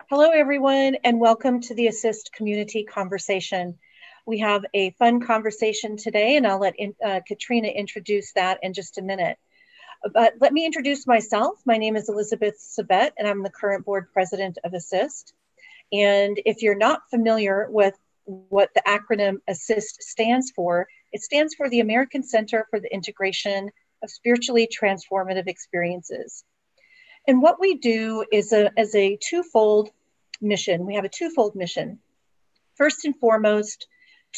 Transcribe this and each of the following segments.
Hello, everyone, and welcome to the ACISTE community conversation. We have a fun conversation today, and I'll let Katrina introduce that in just a minute. But let me introduce myself. My name is Elizabeth Sabet, and I'm the current board president of ACISTE. And if you're not familiar with what the acronym ACISTE stands for, it stands for the American Center for the Integration of Spiritually Transformative Experiences. And what we do is as a twofold mission. We have a twofold mission. First and foremost,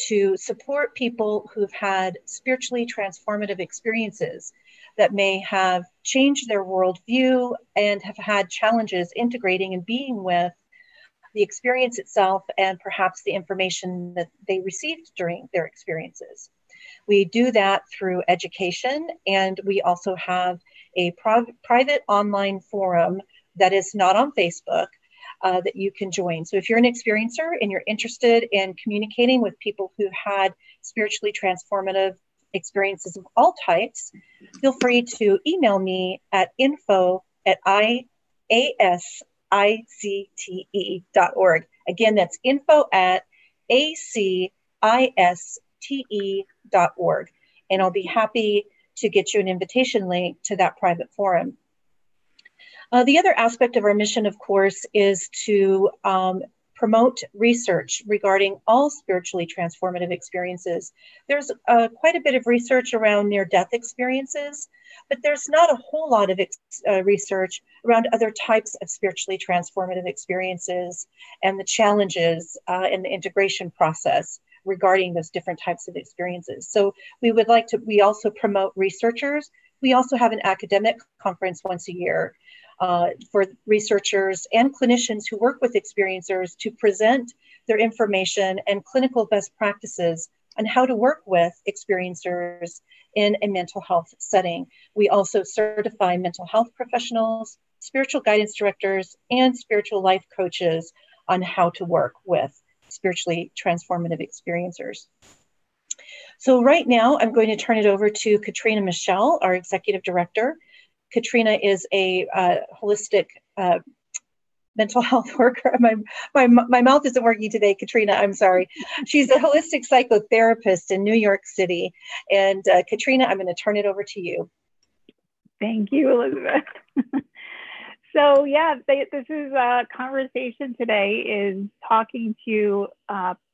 to support people who've had spiritually transformative experiences that may have changed their worldview and have had challenges integrating and being with the experience itself and perhaps the information that they received during their experiences. We do that through education, and we also have a private online forum that is not on Facebook that you can join. So if you're an experiencer and you're interested in communicating with people who've had spiritually transformative experiences of all types, feel free to email me at info@ACISTE.org. Again, that's info@ACISTE.org. And I'll be happy to get you an invitation link to that private forum. The other aspect of our mission, of course, is to promote research regarding all spiritually transformative experiences. There's quite a bit of research around near-death experiences, but there's not a whole lot of research around other types of spiritually transformative experiences and the challenges in the integration process regarding those different types of experiences. So we also promote researchers. We also have an academic conference once a year for researchers and clinicians who work with experiencers to present their information and clinical best practices on how to work with experiencers in a mental health setting. We also certify mental health professionals, spiritual guidance directors, and spiritual life coaches on how to work with spiritually transformative experiencers. So right now, I'm going to turn it over to Katrina Michelle, our executive director. Katrina is a holistic mental health worker. My mouth isn't working today, Katrina, I'm sorry. She's a holistic psychotherapist in New York City. And Katrina, I'm going to turn it over to you. Thank you, Elizabeth. So yeah, this is a conversation today is talking to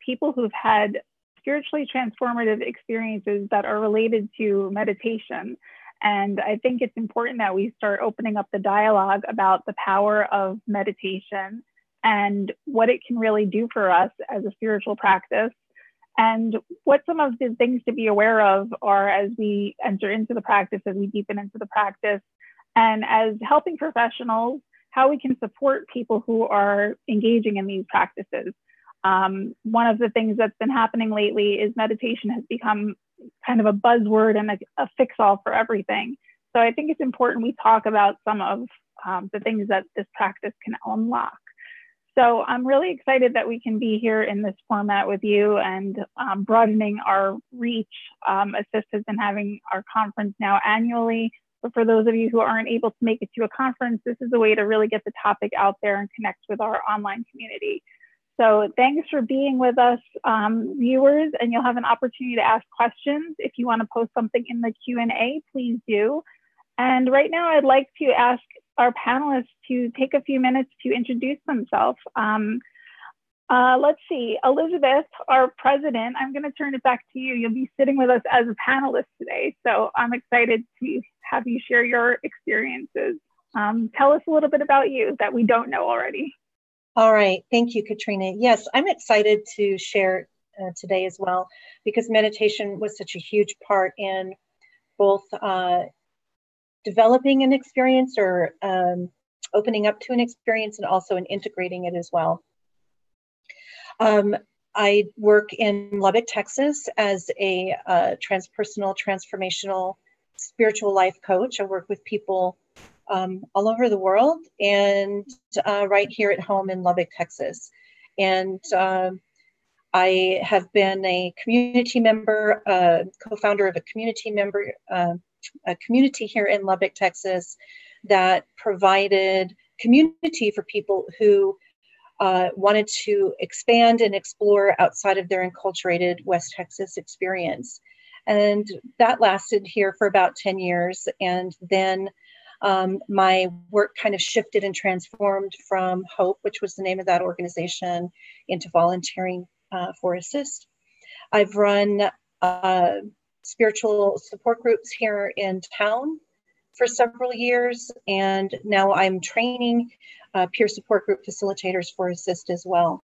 people who've had spiritually transformative experiences that are related to meditation. And I think it's important that we start opening up the dialogue about the power of meditation and what it can really do for us as a spiritual practice, and what some of the things to be aware of are as we enter into the practice, as we deepen into the practice, and as helping professionals, how we can support people who are engaging in these practices. One of the things that's been happening lately is meditation has become kind of a buzzword and a fix-all for everything. So I think it's important we talk about some of the things that this practice can unlock. So I'm really excited that we can be here in this format with you and broadening our reach. ACISTE has been having our conference now annually, but for those of you who aren't able to make it to a conference, this is a way to really get the topic out there and connect with our online community. So thanks for being with us, viewers, and you'll have an opportunity to ask questions. If you want to post something in the Q&A, please do. And right now, I'd like to ask our panelists to take a few minutes to introduce themselves. Let's see, Elizabeth, our president, I'm going to turn it back to you. You'll be sitting with us as a panelist today. So I'm excited to have you share your experiences. Tell us a little bit about you that we don't know already. All right. Thank you, Katrina. Yes, I'm excited to share today as well, because meditation was such a huge part in both developing an experience or opening up to an experience, and also in integrating it as well. I work in Lubbock, Texas as a transpersonal, transformational spiritual life coach. I work with people all over the world, and right here at home in Lubbock, Texas. And I have been a community member, co-founder of a community here in Lubbock, Texas, that provided community for people who wanted to expand and explore outside of their enculturated West Texas experience. And that lasted here for about 10 years. And then my work kind of shifted and transformed from HOPE, which was the name of that organization, into volunteering for ACISTE. I've run spiritual support groups here in town for several years, and now I'm training peer support group facilitators for ACISTE as well.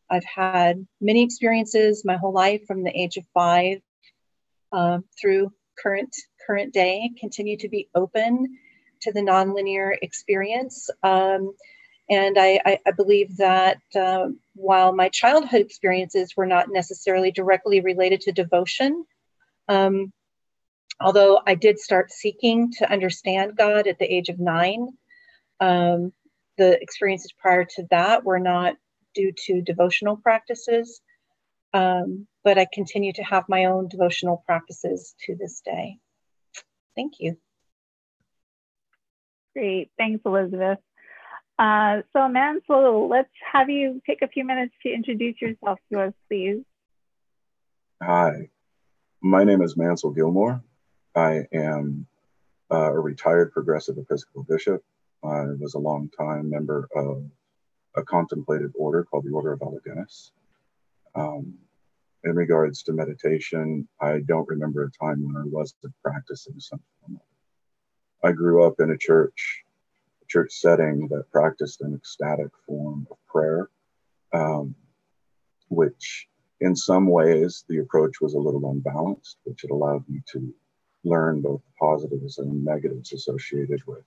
I've had many experiences my whole life from the age of 5 through current day, continue to be open to the nonlinear experience. And I believe that while my childhood experiences were not necessarily directly related to devotion, although I did start seeking to understand God at the age of 9, the experiences prior to that were not due to devotional practices, but I continue to have my own devotional practices to this day. Thank you. Great, thanks, Elizabeth. So Mansell, let's have you take a few minutes to introduce yourself to us, please. Hi, my name is Mansell Gilmore. I am a retired progressive Episcopal bishop. I was a long-time member of a contemplative order called the Order of Alleghenies. In regards to meditation, I don't remember a time when I wasn't practicing something. I grew up in a church setting that practiced an ecstatic form of prayer, which in some ways the approach was a little unbalanced, which it allowed me to learn both positives and negatives associated with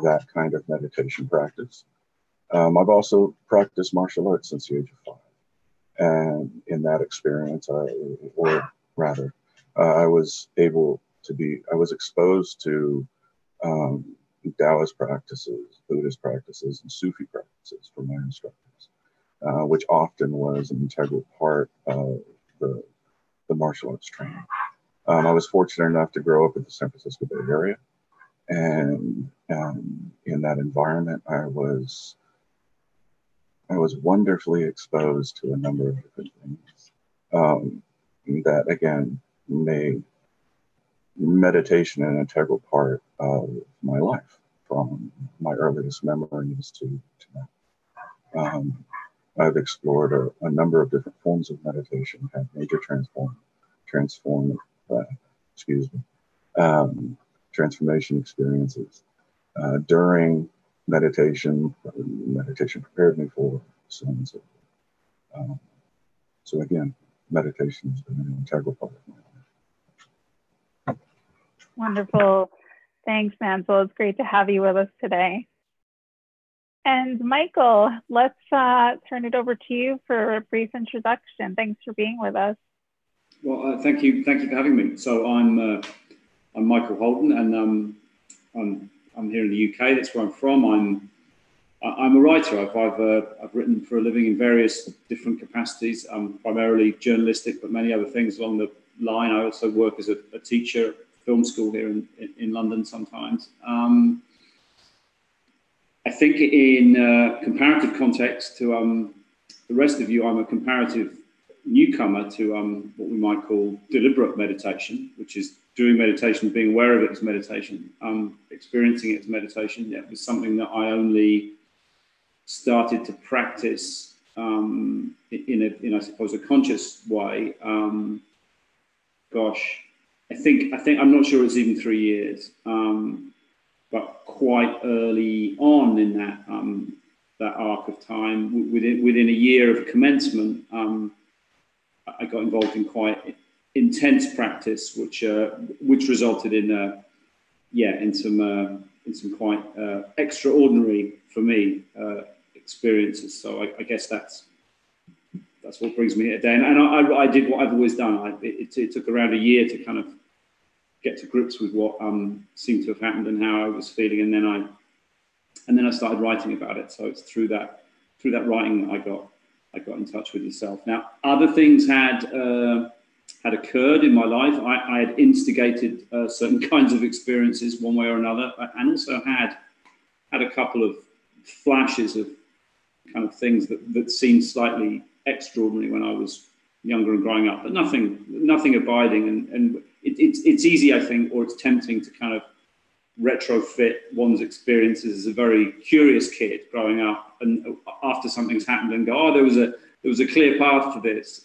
that kind of meditation practice. I've also practiced martial arts since the age of 5. And in that experience, I was exposed to Taoist practices, Buddhist practices, and Sufi practices from my instructors, which often was an integral part of the martial arts training. I was fortunate enough to grow up in the San Francisco Bay Area, and in that environment, I was wonderfully exposed to a number of different things that, again, made meditation an integral part of my life, from my earliest memories to now. I've explored a number of different forms of meditation, had major transformation experiences. During meditation prepared me for so and so. So again, meditation has been an integral part of my life. Wonderful. Thanks, Mansell. It's great to have you with us today. And Michael, let's turn it over to you for a brief introduction. Thanks for being with us. Well, thank you for having me. So I'm Michael Holden, and I'm here in the UK. That's where I'm from. I'm a writer. I've written for a living in various different capacities, primarily journalistic, but many other things along the line. I also work as a teacher at film school here in London sometimes. I think in comparative context to the rest of you, I'm a comparative newcomer to what we might call deliberate meditation, which is doing meditation, being aware of it as meditation, experiencing it as meditation. Yeah, it was something that I only started to practice in I suppose a conscious way. I think I'm not sure it's even 3 years, but quite early on in that arc of time, within a year of commencement, I got involved in quite intense practice, which resulted in some quite extraordinary for me experiences. So I guess that's what brings me here today. And I did what I've always done. It took around a year to kind of get to grips with what seemed to have happened and how I was feeling, and then I started writing about it. So it's through that writing that I got in touch with yourself. Now, other things had occurred in my life. I had instigated certain kinds of experiences one way or another, and also had a couple of flashes of kind of things that seemed slightly extraordinary when I was younger and growing up, but nothing abiding. And it's easy, I think, or it's tempting to kind of retrofit one's experiences as a very curious kid growing up, and after something's happened, and go, oh, there was a clear path to this.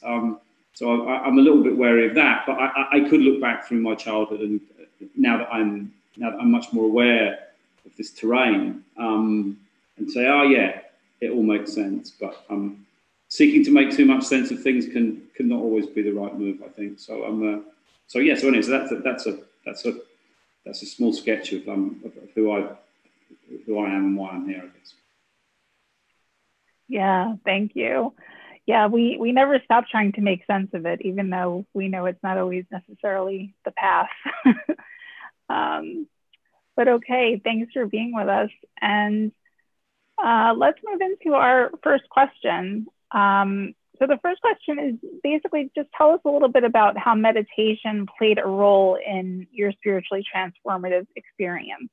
So I'm a little bit wary of that, but I could look back through my childhood, and now that I'm much more aware of this terrain, and say, oh yeah, it all makes sense. But seeking to make too much sense of things can not always be the right move, I think. So anyway, that's a small sketch of who I am and why I'm here, I guess. Yeah, thank you. Yeah, we never stop trying to make sense of it, even though we know it's not always necessarily the path. But okay, thanks for being with us. And let's move into our first question. So the first question is basically just tell us a little bit about how meditation played a role in your spiritually transformative experience.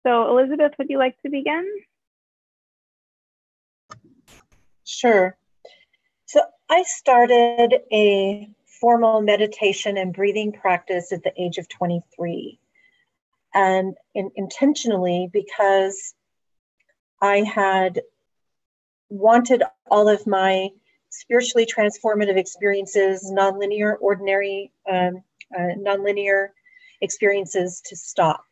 So Elizabeth, would you like to begin? Sure. So I started a formal meditation and breathing practice at the age of 23, and intentionally because I had wanted all of my spiritually transformative experiences, nonlinear experiences to stop,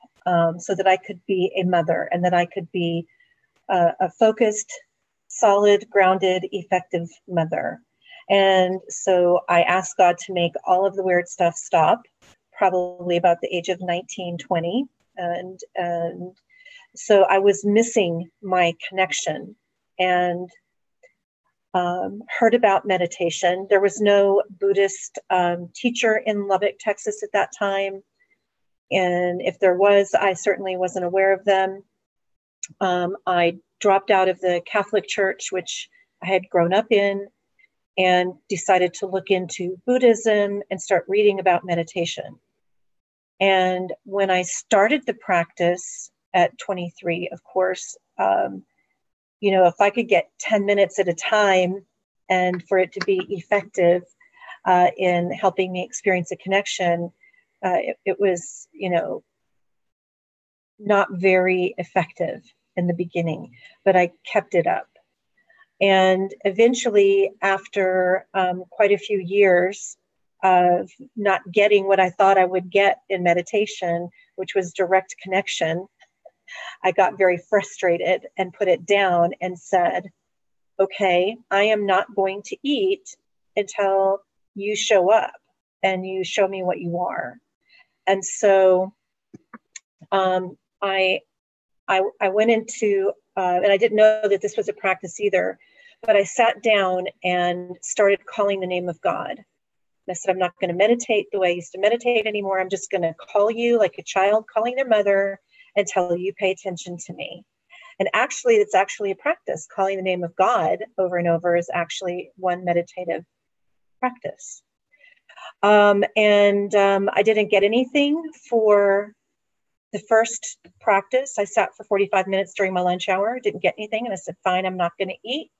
so that I could be a mother and that I could be a focused, solid, grounded, effective mother. And so I asked God to make all of the weird stuff stop, probably about the age of 19, 20. And so I was missing my connection, and heard about meditation. There was no Buddhist teacher in Lubbock, Texas at that time. And if there was, I certainly wasn't aware of them. I dropped out of the Catholic Church, which I had grown up in, and decided to look into Buddhism and start reading about meditation. And when I started the practice at 23, of course, if I could get 10 minutes at a time and for it to be effective in helping me experience a connection, it was, not very effective in the beginning, but I kept it up. And eventually, after quite a few years of not getting what I thought I would get in meditation, which was direct connection, I got very frustrated and put it down and said, okay, I am not going to eat until you show up and you show me what you are. And so I went into, and I didn't know that this was a practice either, but I sat down and started calling the name of God. And I said, I'm not going to meditate the way I used to meditate anymore. I'm just going to call you like a child calling their mother until you pay attention to me. And actually, it's actually a practice. Calling the name of God over and over is actually one meditative practice. I didn't get anything for the first practice. I sat for 45 minutes during my lunch hour, didn't get anything. And I said, fine, I'm not going to eat.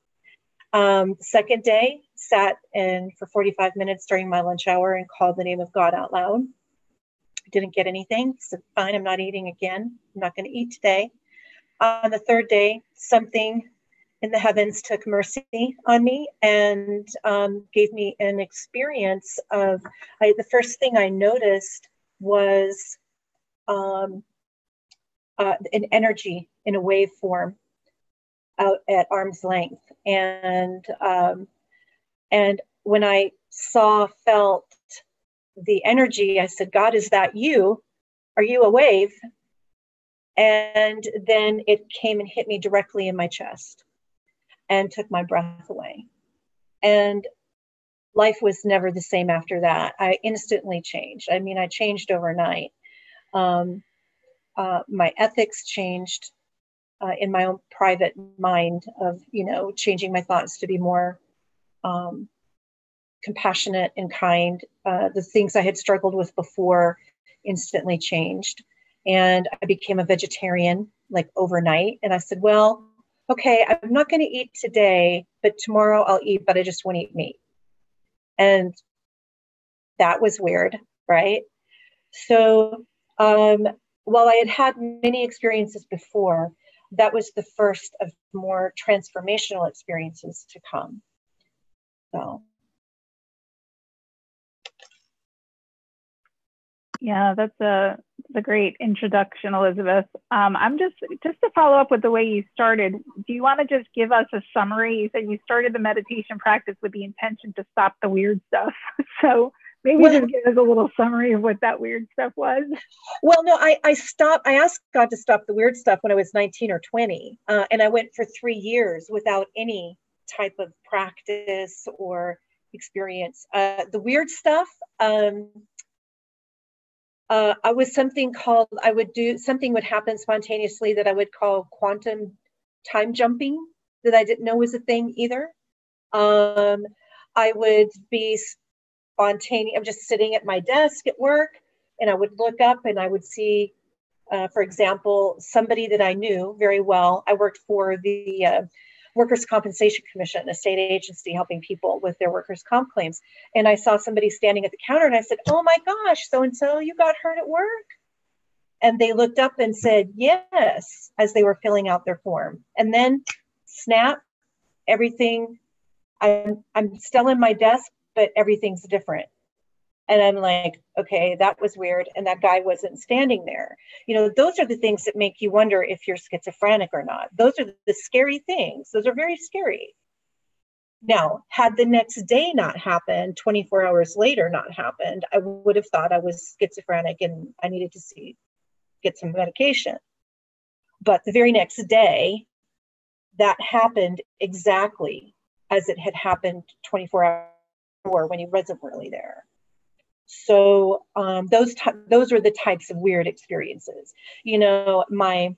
Second day, sat in for 45 minutes during my lunch hour and called the name of God out loud. Didn't get anything. Said, fine, I'm not eating again. I'm not going to eat today. On the third day, something in the heavens took mercy on me and gave me an experience of, the first thing I noticed was an energy in a waveform out at arm's length. And when I felt the energy, I said, God, is that you? Are you a wave? And then it came and hit me directly in my chest and took my breath away. And life was never the same after that. I instantly changed. I mean, I changed overnight. My ethics changed in my own private mind of, changing my thoughts to be more compassionate and kind. The things I had struggled with before instantly changed. And I became a vegetarian like overnight. And I said, well, okay, I'm not going to eat today, but tomorrow I'll eat, but I just won't eat meat. And that was weird, right? So while I had had many experiences before, that was the first of more transformational experiences to come. So. Yeah, that's a great introduction, Elizabeth. I'm just to follow up with the way you started, do you want to just give us a summary? You said you started the meditation practice with the intention to stop the weird stuff. So maybe just give us a little summary of what that weird stuff was. Well, no, I asked God to stop the weird stuff when I was 19 or 20. And I went for 3 years without any type of practice or experience. The weird stuff, I was something called, something would happen spontaneously that I would call quantum time jumping, that I didn't know was a thing either. I would be spontaneous. I'm just sitting at my desk at work, and I would look up and I would see, for example, somebody that I knew very well. I worked for the Workers' Compensation Commission, a state agency helping people with their workers' comp claims. And I saw somebody standing at the counter and I said, oh my gosh, so-and-so, you got hurt at work? And they looked up and said, yes, as they were filling out their form. And then snap, everything, I'm still in my desk, but everything's different. And I'm like, okay, that was weird. And that guy wasn't standing there. You know, those are the things that make you wonder if you're schizophrenic or not. Those are the scary things. Those are very scary. Now, had the next day not happened, 24 hours later not happened, I would have thought I was schizophrenic and I needed to get some medication. But the very next day, that happened exactly as it had happened 24 hours before when he wasn't really there. So those are the types of weird experiences. You know, my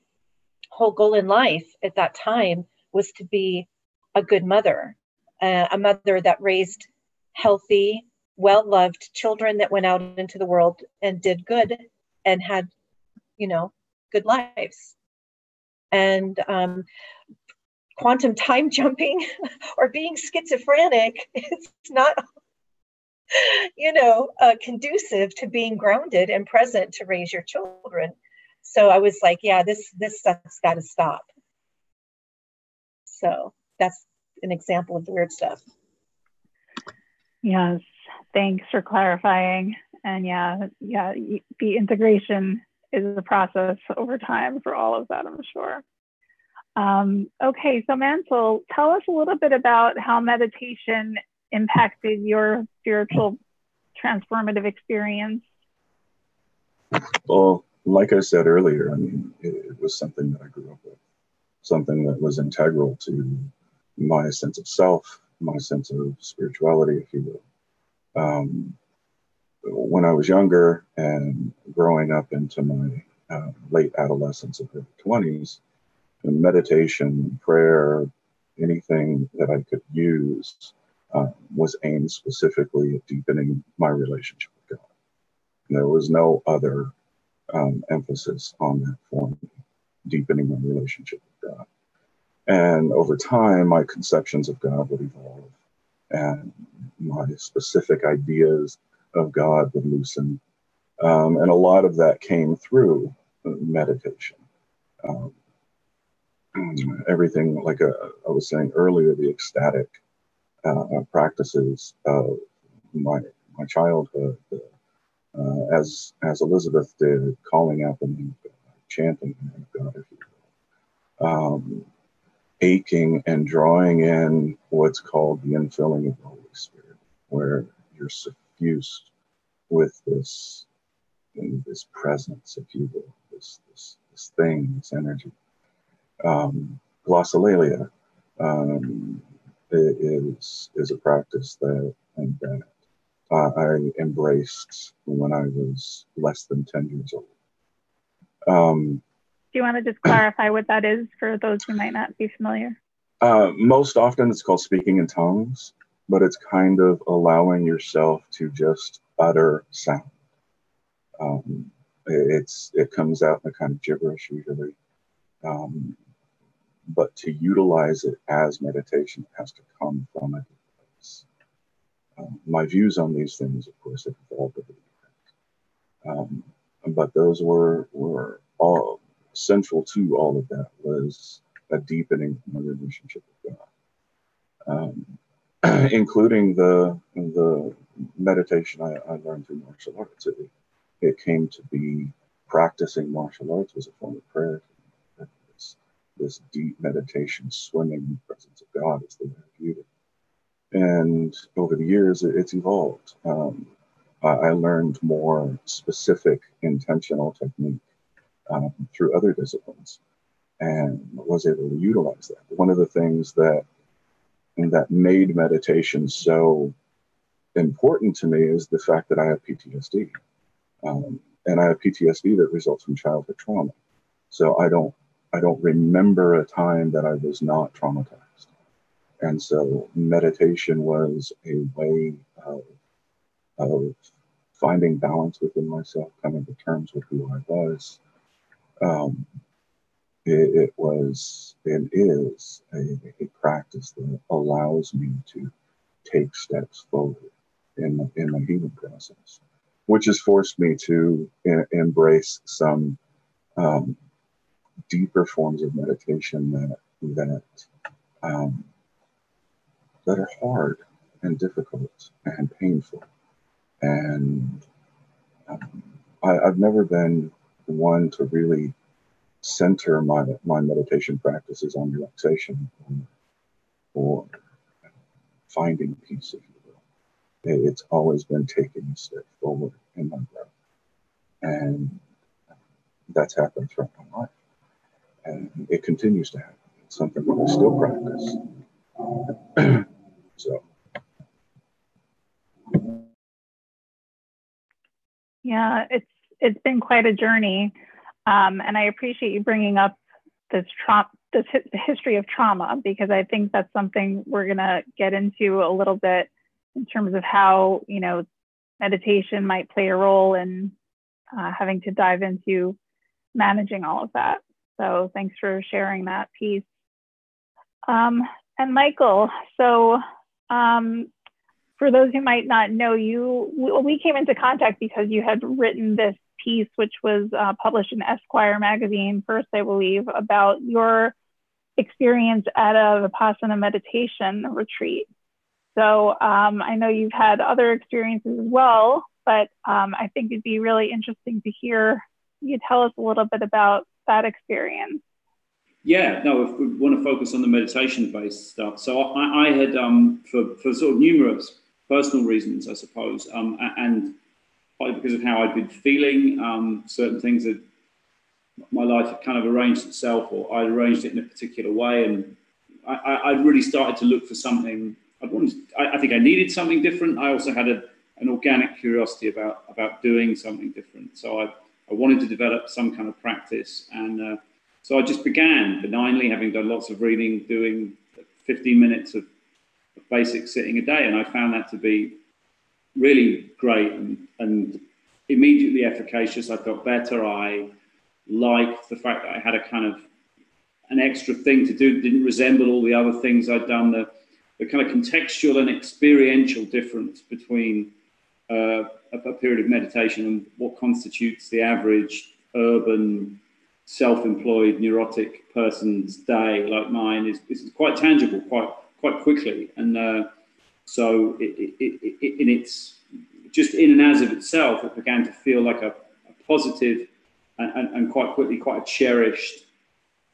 whole goal in life at that time was to be a good mother, a mother that raised healthy, well-loved children that went out into the world and did good and had, you know, good lives. And quantum time jumping or being schizophrenic is not, you know, conducive to being grounded and present to raise your children. So I was like, yeah, this stuff's got to stop. So that's an example of the weird stuff. Yes, thanks for clarifying. And yeah, the integration is a process over time for all of that, I'm sure. Okay, so Mansell, tell us a little bit about how meditation impacted your spiritual transformative experience. Well, like I said earlier, I mean, it was something that I grew up with, something that was integral to my sense of self, my sense of spirituality, if you will. When I was younger and growing up into my late adolescence and early 20s, meditation, prayer, anything that I could use was aimed specifically at deepening my relationship with God. And there was no other emphasis on that for me, deepening my relationship with God. And over time, my conceptions of God would evolve, and my specific ideas of God would loosen. And a lot of that came through meditation. Everything, like I was saying earlier, the ecstatic practices of my childhood, as Elizabeth did, calling out the name of God, chanting the name of God, if you will, aching and drawing in what's called the infilling of the Holy Spirit, where you're suffused with this presence, if you will, this thing, this energy. Glossolalia is a practice that I embraced when I was less than 10 years old. Do you want to just clarify what that is for those who might not be familiar? Most often it's called speaking in tongues, but it's kind of allowing yourself to just utter sound. It comes out in a kind of gibberish usually. but to utilize it as meditation, it has to come from a deep place. My views on these things, of course, have evolved over the years. But those were all central to all of that, was a deepening of my relationship with God, including the meditation I learned through martial arts. It came to be practicing martial arts was a form of prayer. This deep meditation, swimming in the presence of God is the way I viewed it. And over the years, it's evolved. I learned more specific, intentional technique through other disciplines, and was able to utilize that. One of the things that made meditation so important to me is the fact that I have PTSD, and I have PTSD that results from childhood trauma. So I don't remember a time that I was not traumatized, and so meditation was a way of finding balance within myself, coming to terms with who I was. It was and is a practice that allows me to take steps forward in my healing process, which has forced me to embrace some deeper forms of meditation that are hard and difficult and painful. And I've never been one to really center my meditation practices on relaxation or finding peace, if you will. It's always been taking a step forward in my growth. And that's happened throughout my life. And it continues to happen. It's something that I still practice. So. Yeah, it's been quite a journey, and I appreciate you bringing up the history of trauma, because I think that's something we're gonna get into a little bit in terms of how, you know, meditation might play a role in having to dive into managing all of that. So thanks for sharing that piece. And Michael, so for those who might not know you, we came into contact because you had written this piece, which was published in Esquire magazine first, I believe, about your experience at a Vipassana meditation retreat. So I know you've had other experiences as well, but I think it'd be really interesting to hear you tell us a little bit about that experience. Yeah, no, if we want to focus on the meditation-based stuff. So I had, for sort of numerous personal reasons, I suppose, and partly because of how I'd been feeling, certain things that my life had kind of arranged itself, or I'd arranged it in a particular way, and I'd really started to look for something. I think I needed something different. I also had an organic curiosity about doing something different. So I wanted to develop some kind of practice, and so I just began benignly, having done lots of reading, doing 15 minutes of basic sitting a day. And I found that to be really great and immediately efficacious. I felt better. I liked the fact that I had a kind of an extra thing to do, didn't resemble all the other things I'd done. The kind of contextual and experiential difference between a period of meditation and what constitutes the average urban, self-employed, neurotic person's day like mine is quite tangible, quite quickly. And so it's just in and as of itself, it began to feel like a positive and quite quickly quite a cherished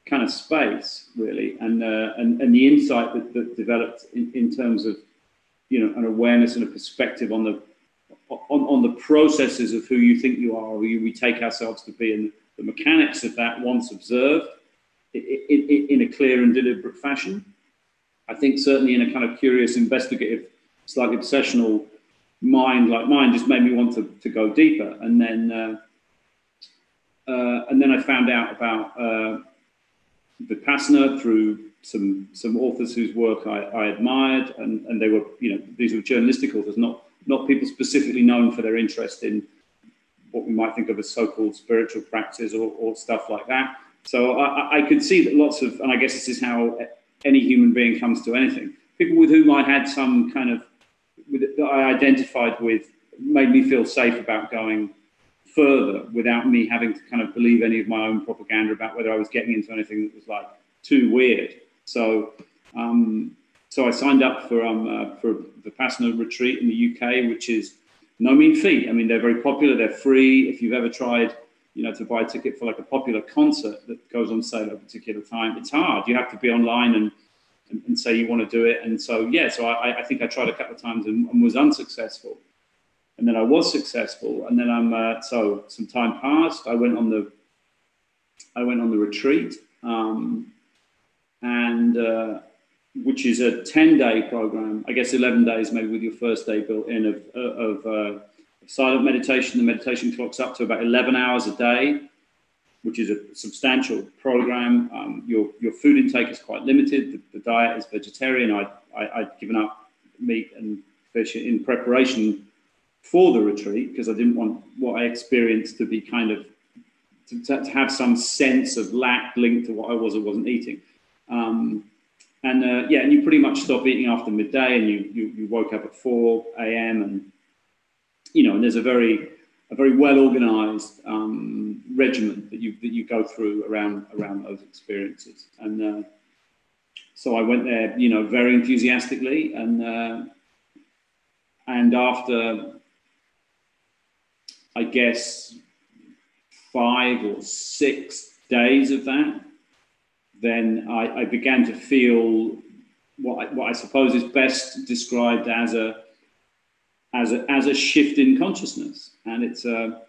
kind of space, really. And the insight that developed in terms of, you know, an awareness and a perspective on the processes of who you think you are, or who we take ourselves to be, and the mechanics of that once observed in a clear and deliberate fashion. I think certainly in a kind of curious, investigative, slightly obsessional mind like mine, just made me want to go deeper. And then I found out about Vipassana through some authors whose work I admired, and they were, you know, these were journalistic authors, not people specifically known for their interest in what we might think of as so-called spiritual practice or stuff like that. So I could see that lots of, and I guess this is how any human being comes to anything, people with whom I had some kind of, that I identified with, made me feel safe about going further without me having to kind of believe any of my own propaganda about whether I was getting into anything that was like too weird. So so I signed up for the Vipassana retreat in the UK, which is no mean feat. I mean, they're very popular, they're free. If you've ever tried, you know, to buy a ticket for like a popular concert that goes on sale at a particular time, it's hard. You have to be online and say you want to do it. And so, yeah, so I think I tried a couple of times and was unsuccessful. And then I was successful. And then so some time passed. I went on the retreat, which is a 10-day program. I guess 11 days maybe with your first day built in of silent meditation. The meditation clock's up to about 11 hours a day, which is a substantial program. Your food intake is quite limited. The diet is vegetarian. I'd given up meat and fish in preparation for the retreat because I didn't want what I experienced to be kind of, to have some sense of lack linked to what I was or wasn't eating. And you pretty much stop eating after midday, and you woke up at 4 a.m. and, you know, and there's a very well organized regimen that you go through around those experiences. And so I went there, you know, very enthusiastically, and after, I guess, 5 or 6 days of that, then I began to feel what I suppose is best described as a shift in consciousness. And it's a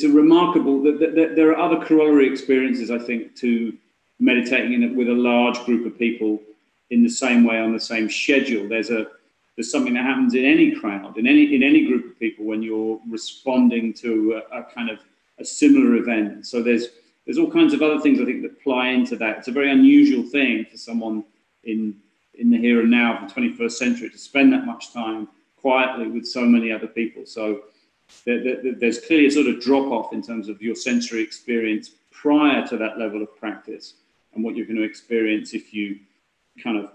remarkable, there are other corollary experiences, I think, to meditating with a large group of people in the same way, on the same schedule. There's something that happens in any crowd, in any group of people, when you're responding to a kind of a similar event. So there's all kinds of other things, I think, that play into that. It's a very unusual thing for someone in the here and now of the 21st century to spend that much time quietly with so many other people. So there's clearly a sort of drop-off in terms of your sensory experience prior to that level of practice, and what you're going to experience if you kind of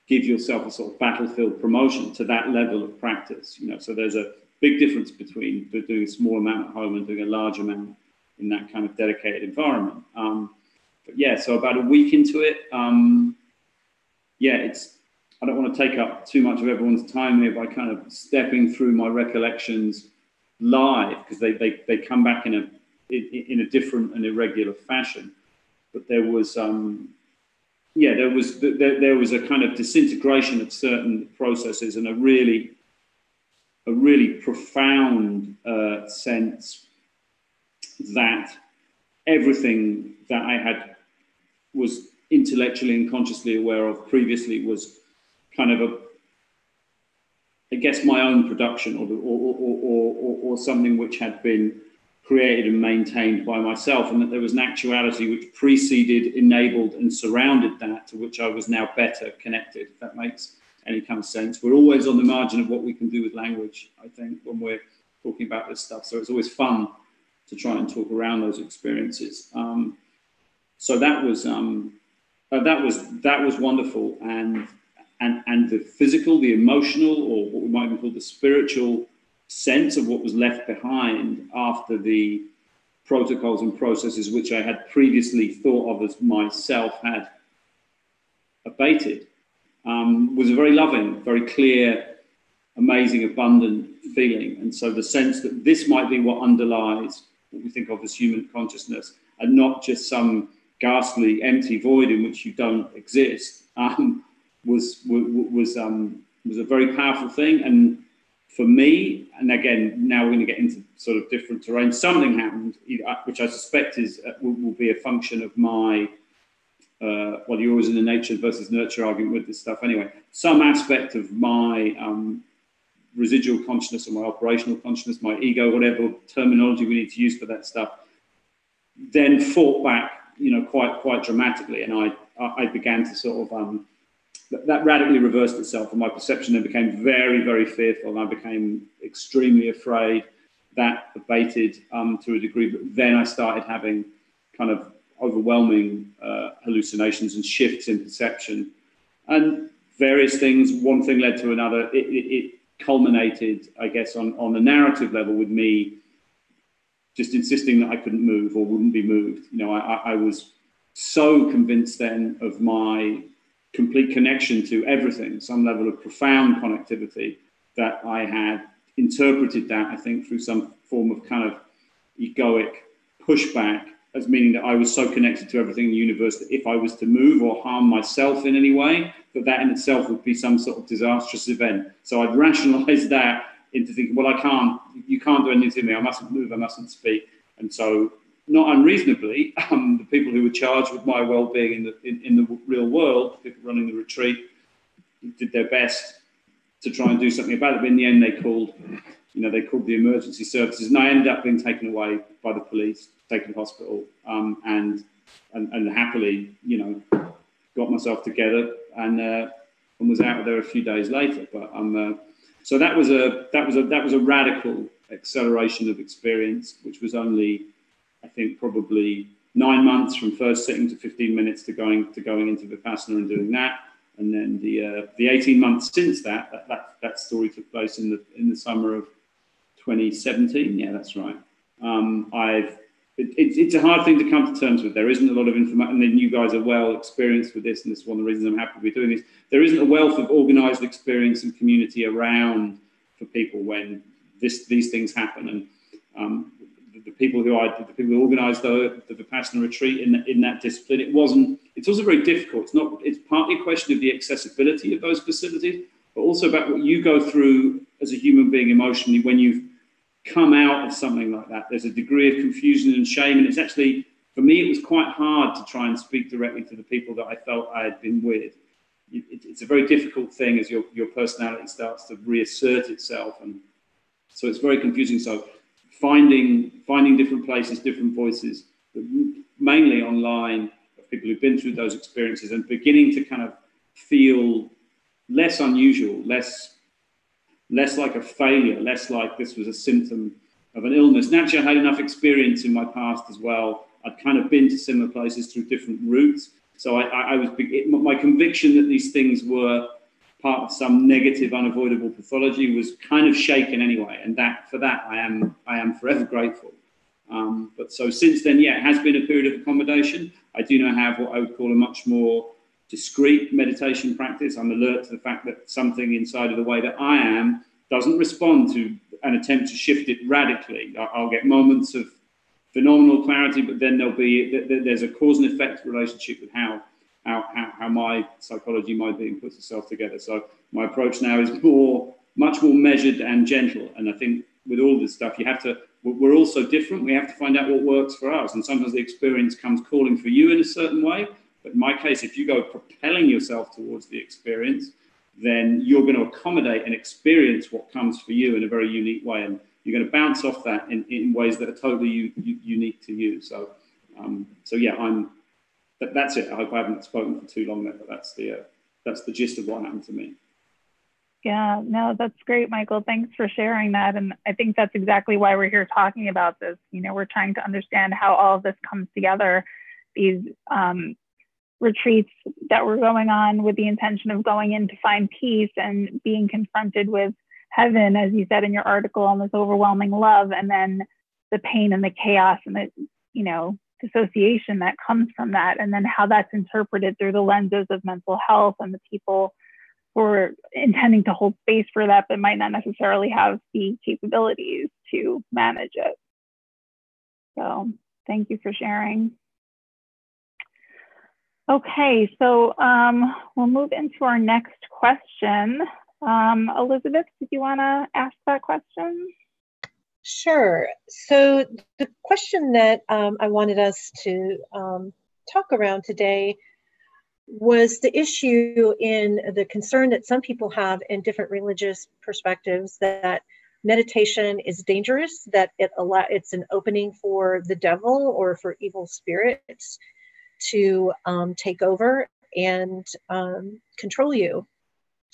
give yourself a sort of battlefield promotion to that level of practice. You know, so there's a big difference between doing a small amount at home and doing a large amount in that kind of dedicated environment. But yeah, so about a week into it, I don't want to take up too much of everyone's time here by kind of stepping through my recollections live, because they come back in a different and irregular fashion. But there was there was a kind of disintegration of certain processes, and a really profound sense that everything that I was intellectually and consciously aware of previously was kind of I guess my own production, or something which had been created and maintained by myself, and that there was an actuality which preceded, enabled, and surrounded that, to which I was now better connected, if that makes any kind of sense. We're always on the margin of what we can do with language, I think, when we're talking about this stuff. So it's always fun to try and talk around those experiences. So that was wonderful, and the physical, the emotional, or what we might even call the spiritual sense of what was left behind after the protocols and processes which I had previously thought of as myself had abated, was a very loving, very clear, amazing, abundant feeling. And so the sense that this might be what underlies what we think of as human consciousness, and not just some ghastly empty void in which you don't exist, was a very powerful thing. And for me, and again, now we're going to get into sort of different terrain, something happened, which I suspect will be a function of my, well, you're always in the nature versus nurture argument with this stuff anyway, some aspect of my residual consciousness, or my operational consciousness, my ego, whatever terminology we need to use for that stuff, then fought back, you know, quite dramatically. And I began to sort of, that radically reversed itself, and my perception then became very, very fearful, and I became extremely afraid. That abated to a degree, but then I started having kind of overwhelming hallucinations and shifts in perception, and various things. One thing led to another. It culminated, I guess, on the narrative level with me just insisting that I couldn't move or wouldn't be moved. You know, I was so convinced then of my complete connection to everything, some level of profound connectivity, that I had interpreted that, I think, through some form of kind of egoic pushback as meaning that I was so connected to everything in the universe that if I was to move or harm myself in any way, that in itself would be some sort of disastrous event. So I'd rationalized that into thinking, well, you can't do anything to me, I mustn't move, I mustn't speak. And so, not unreasonably, the people who were charged with my well-being in the real world, the people running the retreat, did their best to try and do something about it. But in the end, they called the emergency services, and I ended up being taken away by the police, taken to hospital, and happily, got myself together and was out of there a few days later. But so that was a radical acceleration of experience, which was only, I think, probably 9 months from first sitting to 15 minutes to going into Vipassana and doing that. And then the 18 months since that story took place in the summer of 2017. Yeah, that's right. It's a hard thing to come to terms with. There isn't a lot of information, and then you guys are well experienced with this, and this is one of the reasons I'm happy to be doing this. There isn't a wealth of organised experience and community around for people when these things happen. And the people who organised the Vipassana retreat in that discipline, it's also very difficult. It's partly a question of the accessibility of those facilities, but also about what you go through as a human being emotionally when you've come out of something like that. There's a degree of confusion and shame, and it's actually, for me, it was quite hard to try and speak directly to the people that I felt I had been with. It's a very difficult thing as your personality starts to reassert itself, and so it's very confusing. So finding different places, different voices, mainly online, of people who've been through those experiences and beginning to kind of feel less unusual, less like a failure, less like this was a symptom of an illness. Naturally, I had enough experience in my past as well. I'd kind of been to similar places through different routes. So my conviction that these things were part of some negative, unavoidable pathology was kind of shaken anyway. And for that, I am forever grateful. But so since then, yeah, it has been a period of accommodation. I do now have what I would call a much more discrete meditation practice. I'm alert to the fact that something inside of the way that I am doesn't respond to an attempt to shift it radically. I'll get moments of phenomenal clarity, but then there's a cause and effect relationship with how my psychology, my being puts itself together. So my approach now is much more measured and gentle. And I think with all this stuff, we're all so different. We have to find out what works for us. And sometimes the experience comes calling for you in a certain way. But in my case, if you go propelling yourself towards the experience, then you're going to accommodate and experience what comes for you in a very unique way. And you're going to bounce off that in ways that are totally unique to you. So yeah, that's it. I hope I haven't spoken for too long there, but that's the gist of what happened to me. Yeah, no, that's great, Michael. Thanks for sharing that. And I think that's exactly why we're here talking about this. We're trying to understand how all of this comes together. These retreats that were going on with the intention of going in to find peace and being confronted with heaven, as you said in your article, and this overwhelming love, and then the pain and the chaos and the dissociation that comes from that, and then how that's interpreted through the lenses of mental health and the people who are intending to hold space for that but might not necessarily have the capabilities to manage it. So thank you for sharing. Okay, so we'll move into our next question. Elizabeth, did you want to ask that question? Sure. So the question that I wanted us to talk around today was the issue in the concern that some people have in different religious perspectives that meditation is dangerous, that it's an opening for the devil or for evil spirits to take over and control you,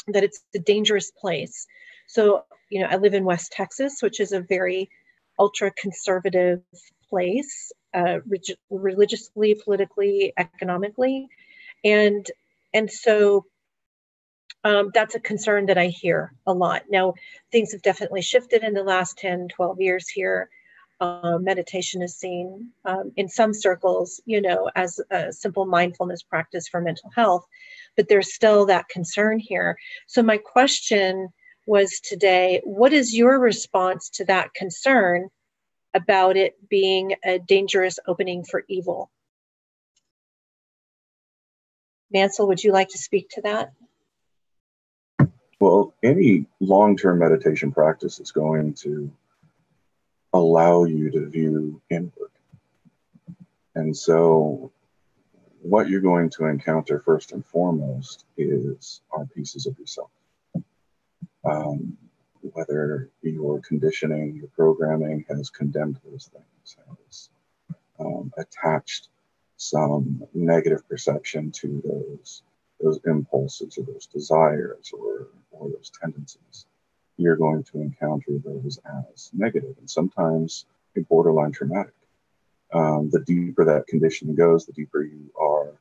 that it's a dangerous place. So, I live in West Texas, which is a very ultra conservative place. religiously, politically, economically. And so that's a concern that I hear a lot. Now, things have definitely shifted in the last 10, 12 years here. Meditation is seen in some circles, as a simple mindfulness practice for mental health, but there's still that concern here. So my question was today, what is your response to that concern about it being a dangerous opening for evil? Mansell, would you like to speak to that? Well, any long-term meditation practice is going to allow you to view inward. And so what you're going to encounter first and foremost are pieces of yourself. Whether your conditioning, your programming has condemned those things, has attached some negative perception to those impulses or those desires or those tendencies, you're going to encounter those as negative and sometimes borderline traumatic. The deeper that conditioning goes, the deeper you are,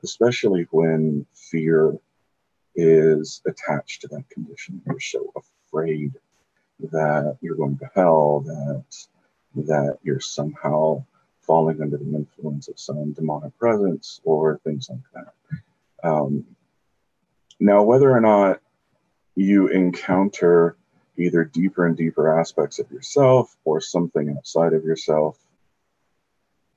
especially when fear is attached to that condition. You're so afraid that you're going to hell, that you're somehow falling under the influence of some demonic presence or things like that. Now, whether or not you encounter either deeper and deeper aspects of yourself or something outside of yourself,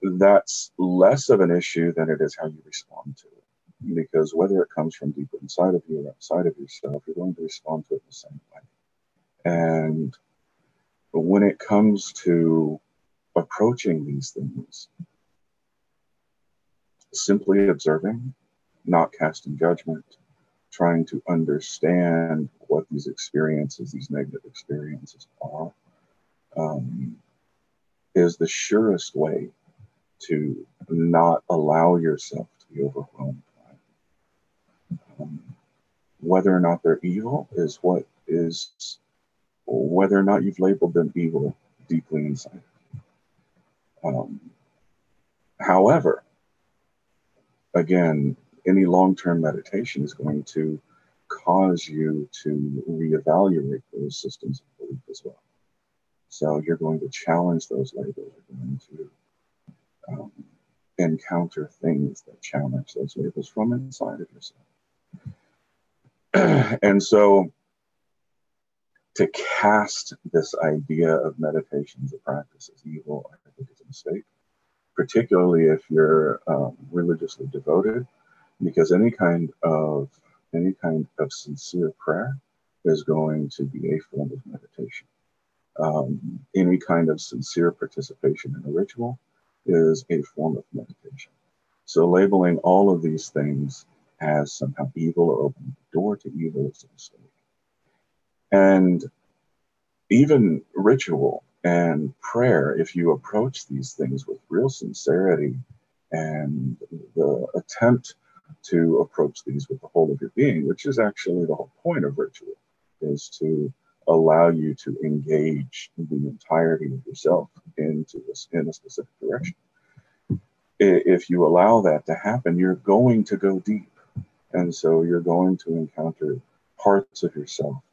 that's less of an issue than it is how you respond to it. Because whether it comes from deeper inside of you or outside of yourself, you're going to respond to it the same way. And when it comes to approaching these things, simply observing, not casting judgment, trying to understand what these experiences, these negative experiences are, is the surest way to not allow yourself to be overwhelmed by it. Whether or not they're evil is whether or not you've labeled them evil deeply inside. However, again, any long-term meditation is going to cause you to reevaluate those systems of belief as well. So you're going to challenge those labels. You're going to encounter things that challenge those labels from inside of yourself. And so to cast this idea of meditation as a practice as evil, I think is a mistake, particularly if you're religiously devoted, because any kind of sincere prayer is going to be a form of meditation. Any kind of sincere participation in a ritual is a form of meditation. So labeling all of these things as somehow evil or opening the door to evil is a mistake. And even ritual and prayer, if you approach these things with real sincerity and the attempt to approach these with the whole of your being, which is actually the whole point of ritual, is to allow you to engage the entirety of yourself in a specific direction. If you allow that to happen, you're going to go deep. And so you're going to encounter parts of yourself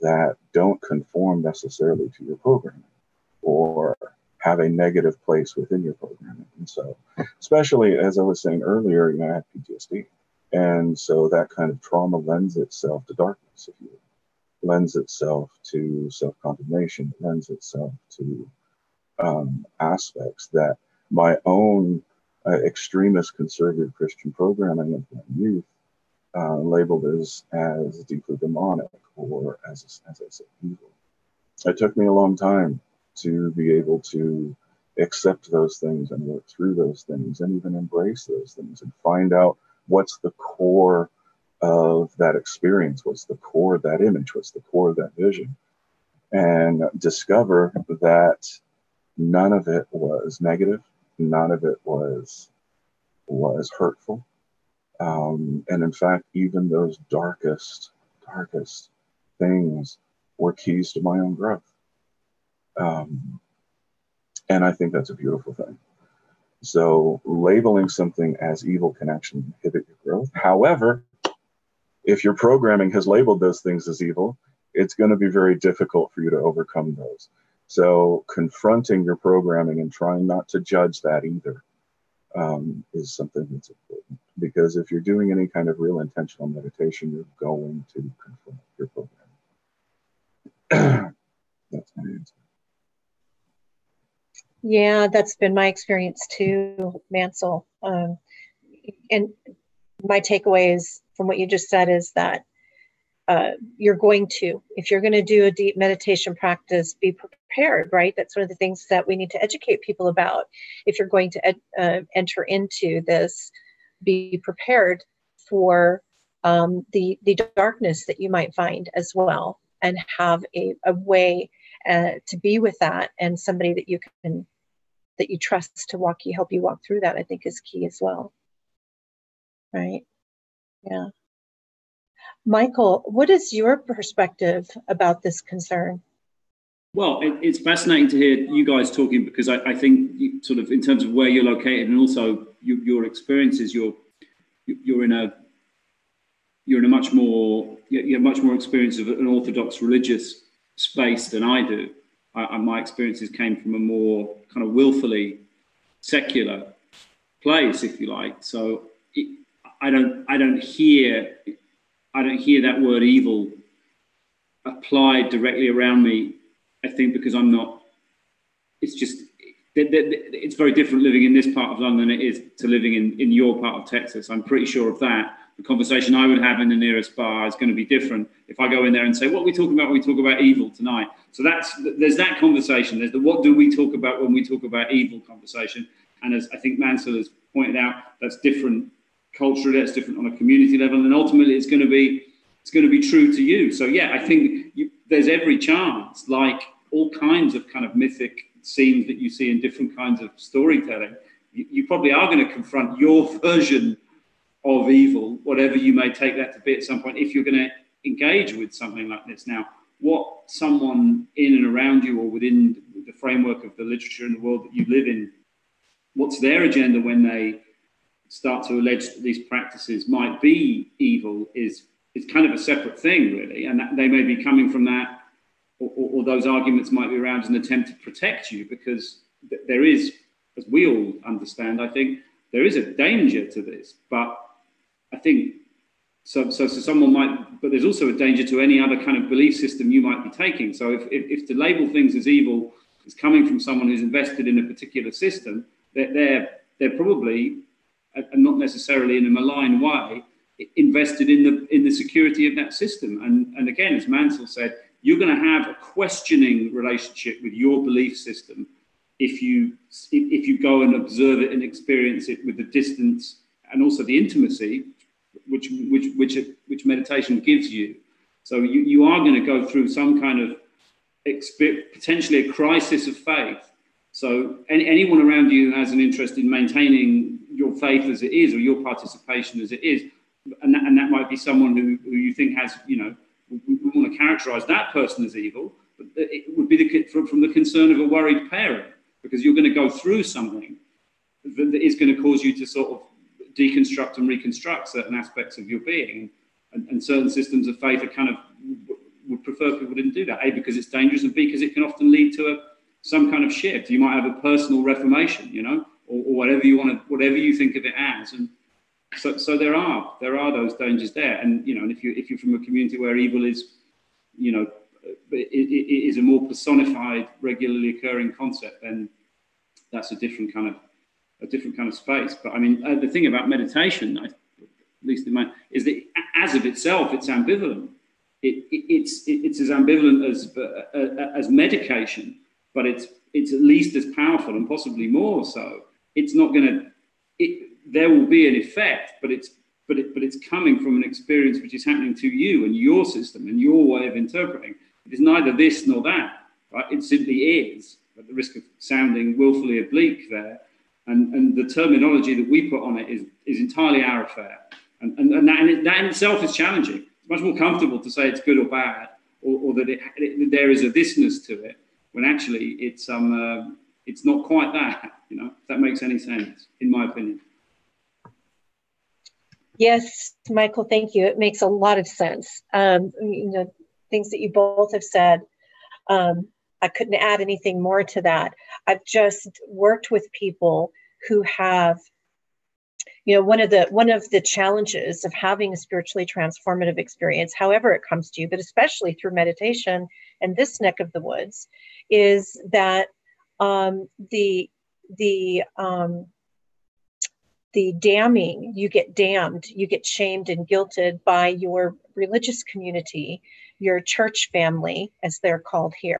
that don't conform necessarily to your programming or have a negative place within your programming. And so, especially as I was saying earlier, I had PTSD. And so that kind of trauma lends itself to darkness, if you will. Lends itself to self-condemnation, lends itself to aspects that my own extremist conservative Christian programming of my youth labeled as deeply demonic or as I said, evil. It took me a long time to be able to accept those things and work through those things and even embrace those things and find out what's the core of that experience, what's the core of that image, what's the core of that vision, and discover that none of it was negative, none of it was hurtful. And in fact, even those darkest things were keys to my own growth. And I think that's a beautiful thing. So labeling something as evil can actually inhibit your growth. However, if your programming has labeled those things as evil, it's going to be very difficult for you to overcome those. So confronting your programming and trying not to judge that either is something that's important. Because if you're doing any kind of real intentional meditation, you're going to confront your programming. That's my answer. Yeah, that's been my experience too, Mansell. And my takeaways from what you just said is that if you're going to do a deep meditation practice, be prepared, right? That's one of the things that we need to educate people about. If you're going to enter into this, be prepared for the darkness that you might find as well, and have a way to be with that, and somebody that you trust to help you walk through that, I think is key as well. Right? Yeah. Michael, what is your perspective about this concern? Well, it's fascinating to hear you guys talking, because I think sort of in terms of where you're located and also your experiences, you have much more experience of an Orthodox religious space than I do. My experiences came from a more kind of willfully secular place, if you like. So I don't hear that word evil applied directly around me. I think because I'm not. It's just it's very different living in this part of London than it is to living in your part of Texas. I'm pretty sure of that. The conversation I would have in the nearest bar is going to be different if I go in there and say, what are we talking about when we talk about evil tonight? So there's that conversation. There's the what do we talk about when we talk about evil conversation. And as I think Mansell has pointed out, that's different culturally, that's different on a community level, and ultimately it's going to be true to you. So yeah, I think there's every chance, like all kinds of kind of mythic scenes that you see in different kinds of storytelling, you probably are going to confront your version of evil, whatever you may take that to be at some point, if you're going to engage with something like this. Now, what someone in and around you or within the framework of the literature and the world that you live in, what's their agenda when they start to allege that these practices might be evil is kind of a separate thing, really. And that they may be coming from that, or those arguments might be around as an attempt to protect you, because there is, as we all understand, I think, there is a danger to this. But I think, so someone might, but there's also a danger to any other kind of belief system you might be taking. So if to label things as evil is coming from someone who's invested in a particular system, they're probably, and not necessarily in a malign way, invested in the security of that system. And again, as Mansell said, you're going to have a questioning relationship with your belief system if you go and observe it and experience it with the distance and also the intimacy which meditation gives you. So you are going to go through some kind of potentially a crisis of faith. So anyone around you who has an interest in maintaining your faith as it is, or your participation as it is, and that might be someone who you think has, we want to characterize that person as evil, but it would be from the concern of a worried parent, because you're going to go through something that is going to cause you to sort of deconstruct and reconstruct certain aspects of your being, and certain systems of faith are kind of would prefer people didn't do that. A, because it's dangerous, and B, because it can often lead to some kind of shift. You might have a personal reformation, or whatever you think of it as, and so there are those dangers there. And and if you're from a community where evil is, it is a more personified, regularly occurring concept, then that's a different kind of space. But I mean, the thing about meditation, at least in mine, is that as of itself, it's ambivalent. It's as ambivalent as medication, but it's at least as powerful, and possibly more so. It's not going to. There will be an effect, but it's coming from an experience which is happening to you and your system and your way of interpreting. It is neither this nor that, right? It simply is, at the risk of sounding willfully oblique there. And the terminology that we put on it is entirely our affair. And that in itself is challenging. It's much more comfortable to say it's good or bad, or that there is a thisness to it, when actually it's it's not quite that, you know, if that makes any sense, in my opinion. Yes, Michael, thank you. It makes a lot of sense. You know, things that you both have said. I couldn't add anything more to that. I've just worked with people who have, you know, one of the challenges of having a spiritually transformative experience, however it comes to you, but especially through meditation and this neck of the woods, is that the damning, you get damned, you get shamed and guilted by your religious community, your church family, as they're called here,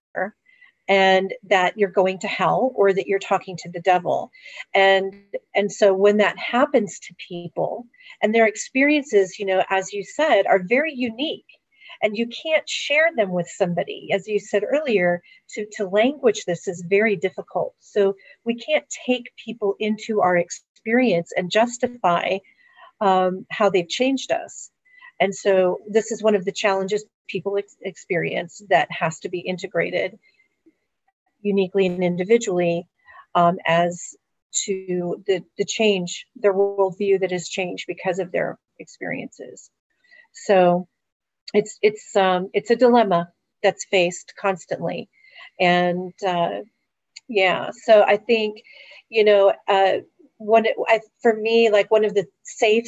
and that you're going to hell or that you're talking to the devil. And so when that happens to people and their experiences, you know, as you said, are very unique, and you can't share them with somebody, as you said earlier, to language this is very difficult. So we can't take people into our experience and justify how they've changed us. And so this is one of the challenges people experience that has to be integrated uniquely and individually as to the change, their worldview that has changed because of their experiences. So it's a dilemma that's faced constantly. And yeah, so I think, you know, for me, like one of the fail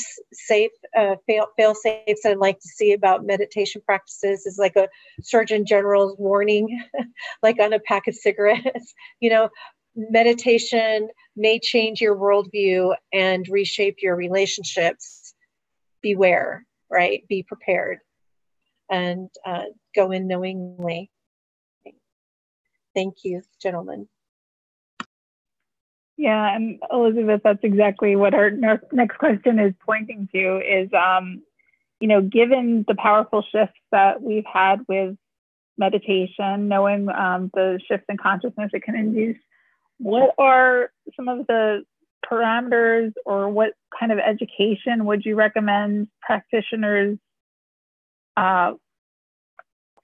safes I'd like to see about meditation practices is like a Surgeon General's warning, like on a pack of cigarettes. You know, meditation may change your worldview and reshape your relationships. Beware, right? Be prepared, and go in knowingly. Thank you, gentlemen. Yeah, and Elizabeth, that's exactly what our next question is pointing to is, you know, given the powerful shifts that we've had with meditation, knowing the shifts in consciousness it can induce, what are some of the parameters or what kind of education would you recommend practitioners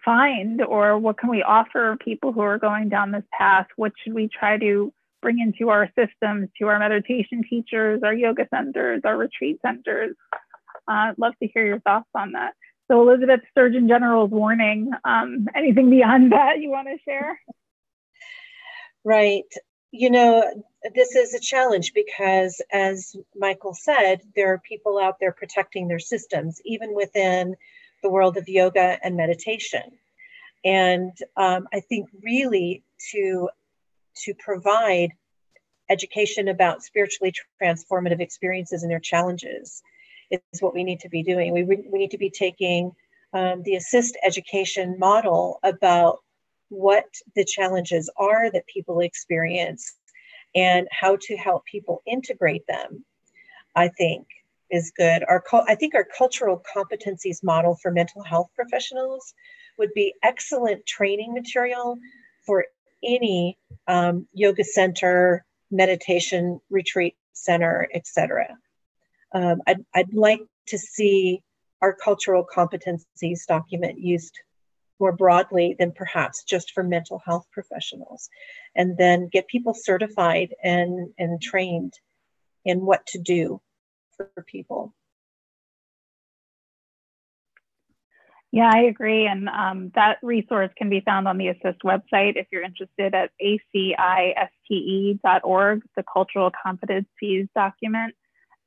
find, or what can we offer people who are going down this path? What should we try to bring into our systems, to our meditation teachers, our yoga centers, our retreat centers? I'd love to hear your thoughts on that. So Elizabeth, Surgeon General's warning, anything beyond that you want to share? Right. You know, this is a challenge because, as Michael said, there are people out there protecting their systems, even within the world of yoga and meditation. And I think really to provide education about spiritually transformative experiences and their challenges is what we need to be doing. We need to be taking the ACISTE education model about what the challenges are that people experience and how to help people integrate them, I think is good. I think our cultural competencies model for mental health professionals would be excellent training material for any yoga center, meditation retreat center, etc. I'd like to see our cultural competencies document used more broadly than perhaps just for mental health professionals, and then get people certified and trained in what to do for people. Yeah, I agree. And that resource can be found on the ACISTE website if you're interested at ACISTE.org, the cultural competencies document.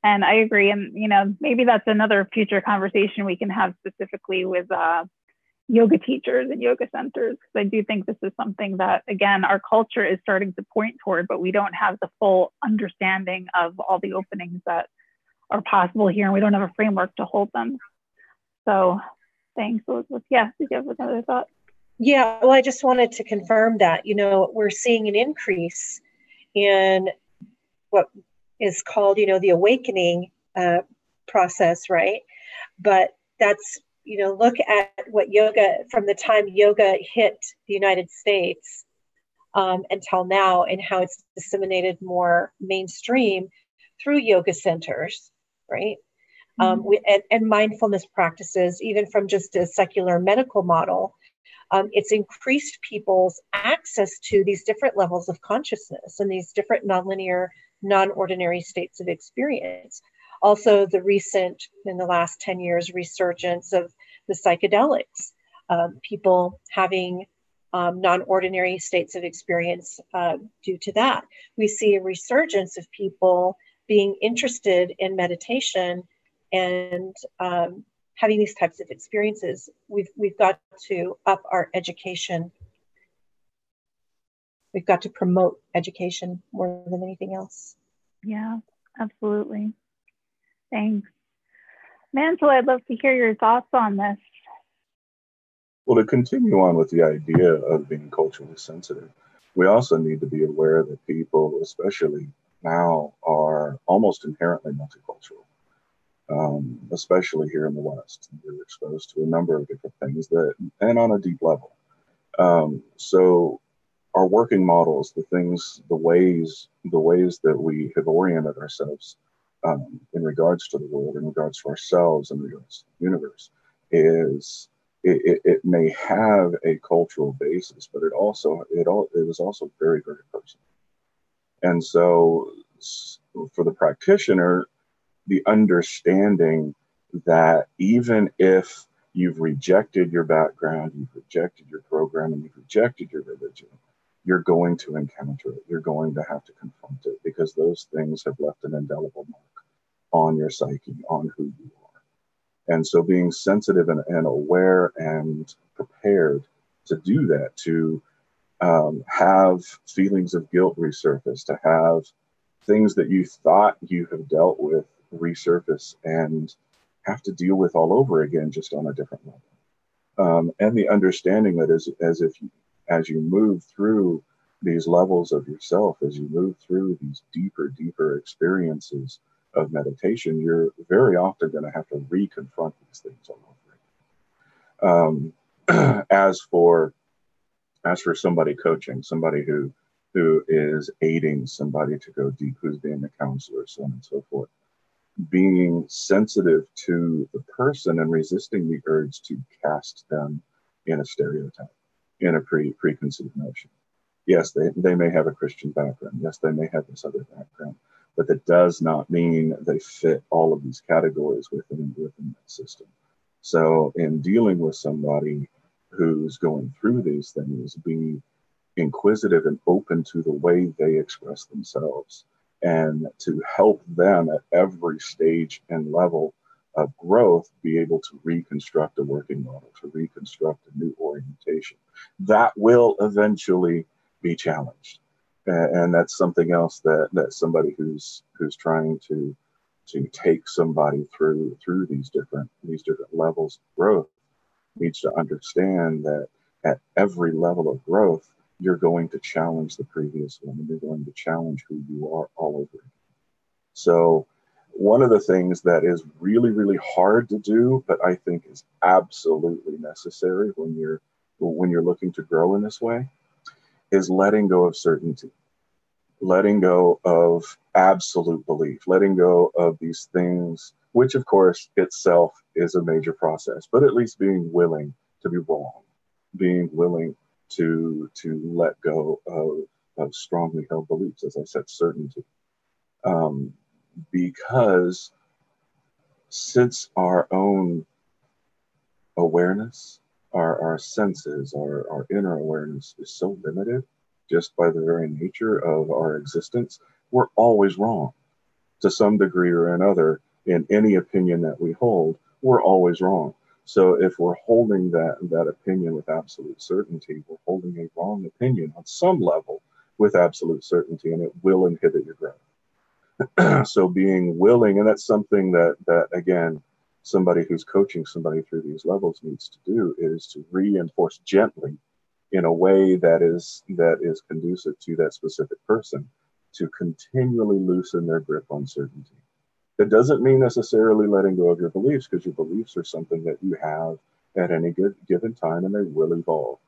And I agree. And, you know, maybe that's another future conversation we can have specifically with yoga teachers and yoga centers, because I do think this is something that, again, our culture is starting to point toward, but we don't have the full understanding of all the openings that are possible here, and we don't have a framework to hold them. So thanks, Elizabeth. Yeah, did you have another thought? Yeah, well, I just wanted to confirm that, you know, we're seeing an increase in what is called, you know, the awakening process, right? But that's, you know, look at what yoga, from the time yoga hit the United States until now, and how it's disseminated more mainstream through yoga centers, right? And mindfulness practices, even from just a secular medical model, It's increased people's access to these different levels of consciousness and these different nonlinear, non-ordinary states of experience. Also, the recent, in the last 10 years, resurgence of the psychedelics, people having non-ordinary states of experience due to that. We see a resurgence of people being interested in meditation and having these types of experiences. We've got to up our education. We've got to promote education more than anything else. Yeah, absolutely. Thanks. Mansell, I'd love to hear your thoughts on this. Well, to continue on with the idea of being culturally sensitive, we also need to be aware that people, especially now, are almost inherently multicultural, especially here in the West. We're exposed to a number of different things that, and on a deep level. So our working models, the ways that we have oriented ourselves in regards to the world, in regards to ourselves, in regards to the universe, is it may have a cultural basis, but it is also very, very personal. And so for the practitioner, the understanding that even if you've rejected your background, you've rejected your program, and you've rejected your religion, you're going to encounter it. You're going to have to confront it because those things have left an indelible mark on your psyche, on who you are. And so being sensitive and aware and prepared to do that, to have feelings of guilt resurface, to have things that you thought you have dealt with resurface and have to deal with all over again, just on a different level. And the understanding that as you move through these levels of yourself, as you move through these deeper experiences of meditation, you're very often going to have to reconfront these things all over again. As for somebody coaching, somebody who is aiding somebody to go deep, who's being a counselor, so on and so forth, being sensitive to the person and resisting the urge to cast them in a stereotype, in a preconceived notion. Yes, they may have a Christian background. Yes, they may have this other background, but that does not mean they fit all of these categories within that system. So in dealing with somebody who's going through these things, be inquisitive and open to the way they express themselves, and to help them at every stage and level of growth be able to reconstruct a working model, to reconstruct a new orientation. That will eventually be challenged. And that's something else that somebody who's trying to take somebody through these different levels of growth needs to understand that at every level of growth, you're going to challenge the previous one, and you're going to challenge who you are all over again. So one of the things that is really, really hard to do, but I think is absolutely necessary when you're looking to grow in this way, is letting go of certainty, letting go of absolute belief, letting go of these things, which of course itself is a major process, but at least being willing to be wrong, being willing to let go of strongly held beliefs, as I said, certainty. Because since our own awareness, our senses, our inner awareness is so limited just by the very nature of our existence, we're always wrong to some degree or another. In any opinion that we hold, we're always wrong. So if we're holding that opinion with absolute certainty, we're holding a wrong opinion on some level with absolute certainty, and it will inhibit your growth. So being willing, and that's something that again, somebody who's coaching somebody through these levels needs to do, is to reinforce gently in a way that is conducive to that specific person, to continually loosen their grip on certainty. That doesn't mean necessarily letting go of your beliefs, because your beliefs are something that you have at any given time, and they will evolve.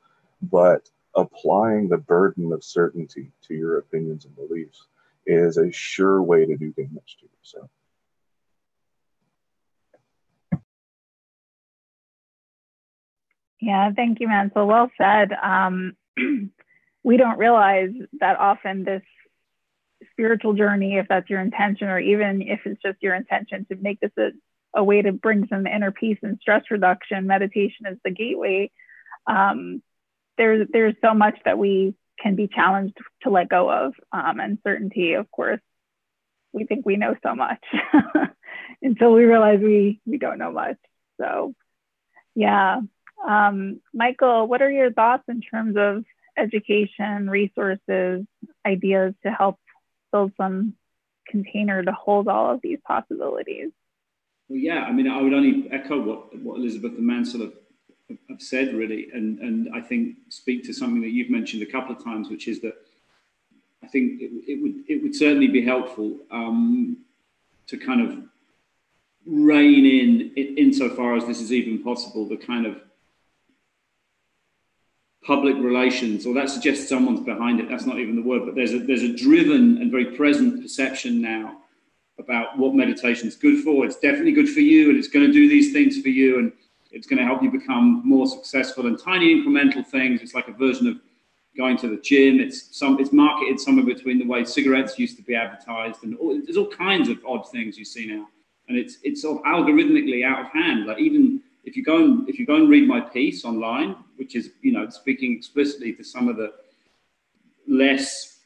But applying the burden of certainty to your opinions and beliefs is a sure way to do damage to yourself. Yeah, thank you, Mansell. Well said. We don't realize that often this spiritual journey, if that's your intention, or even if it's just your intention to make this a way to bring some inner peace and stress reduction, meditation is the gateway. There's so much that we can be challenged to let go of, and certainty, of course. We think we know so much until we realize we don't know much. So, yeah. Michael, what are your thoughts in terms of education, resources, ideas to help build some container to hold all of these possibilities? Well, yeah, I mean, I would only echo what Elizabeth and Mansell have said, really, and I think speak to something that you've mentioned a couple of times, which is that I think it would certainly be helpful to kind of rein in, insofar as this is even possible, the kind of public relations, or that suggests someone's behind it. That's not even the word, but there's a driven and very present perception now about what meditation is good for. It's definitely good for you, and it's going to do these things for you, and it's going to help you become more successful. And tiny incremental things. It's like a version of going to the gym. It's marketed somewhere between the way cigarettes used to be advertised, and there's all kinds of odd things you see now, and it's sort of algorithmically out of hand. Like, even if you go and read my piece online, which is, you know, speaking explicitly to some of the less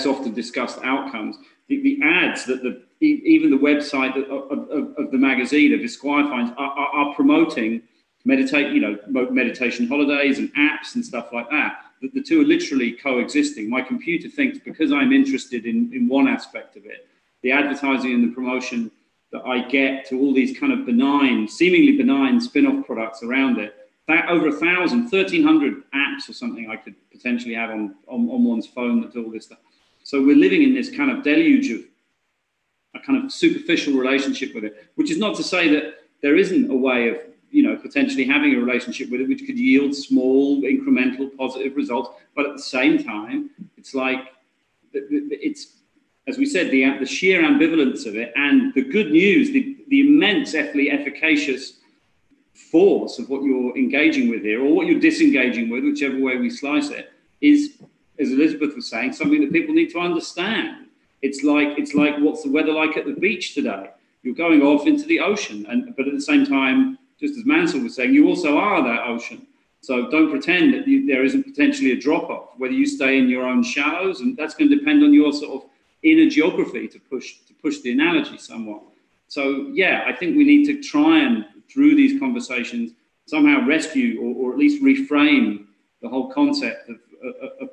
often discussed outcomes, the ads that even the website of the magazine of Esquire finds are promoting meditation holidays and apps and stuff like that. The two are literally coexisting. My computer thinks, because I'm interested in one aspect of it, the advertising and the promotion that I get to all these kind of seemingly benign spin-off products around it, that over 1,300 apps or something I could potentially have on one's phone that do all this stuff. So we're living in this kind of deluge of a kind of superficial relationship with it, which is not to say that there isn't a way of, you know, potentially having a relationship with it which could yield small, incremental, positive results. But at the same time, it's like, it's, as we said, the sheer ambivalence of it, and the good news, the immensely efficacious force of what you're engaging with here, or what you're disengaging with, whichever way we slice it, is, as Elizabeth was saying, something that people need to understand. It's like what's the weather like at the beach today? You're going off into the ocean, but at the same time, just as Mansell was saying, you also are that ocean. So don't pretend that there isn't potentially a drop-off, whether you stay in your own shallows, and that's going to depend on your sort of inner geography, to push the analogy somewhat. So yeah, I think we need to try and, through these conversations, somehow rescue or at least reframe the whole concept of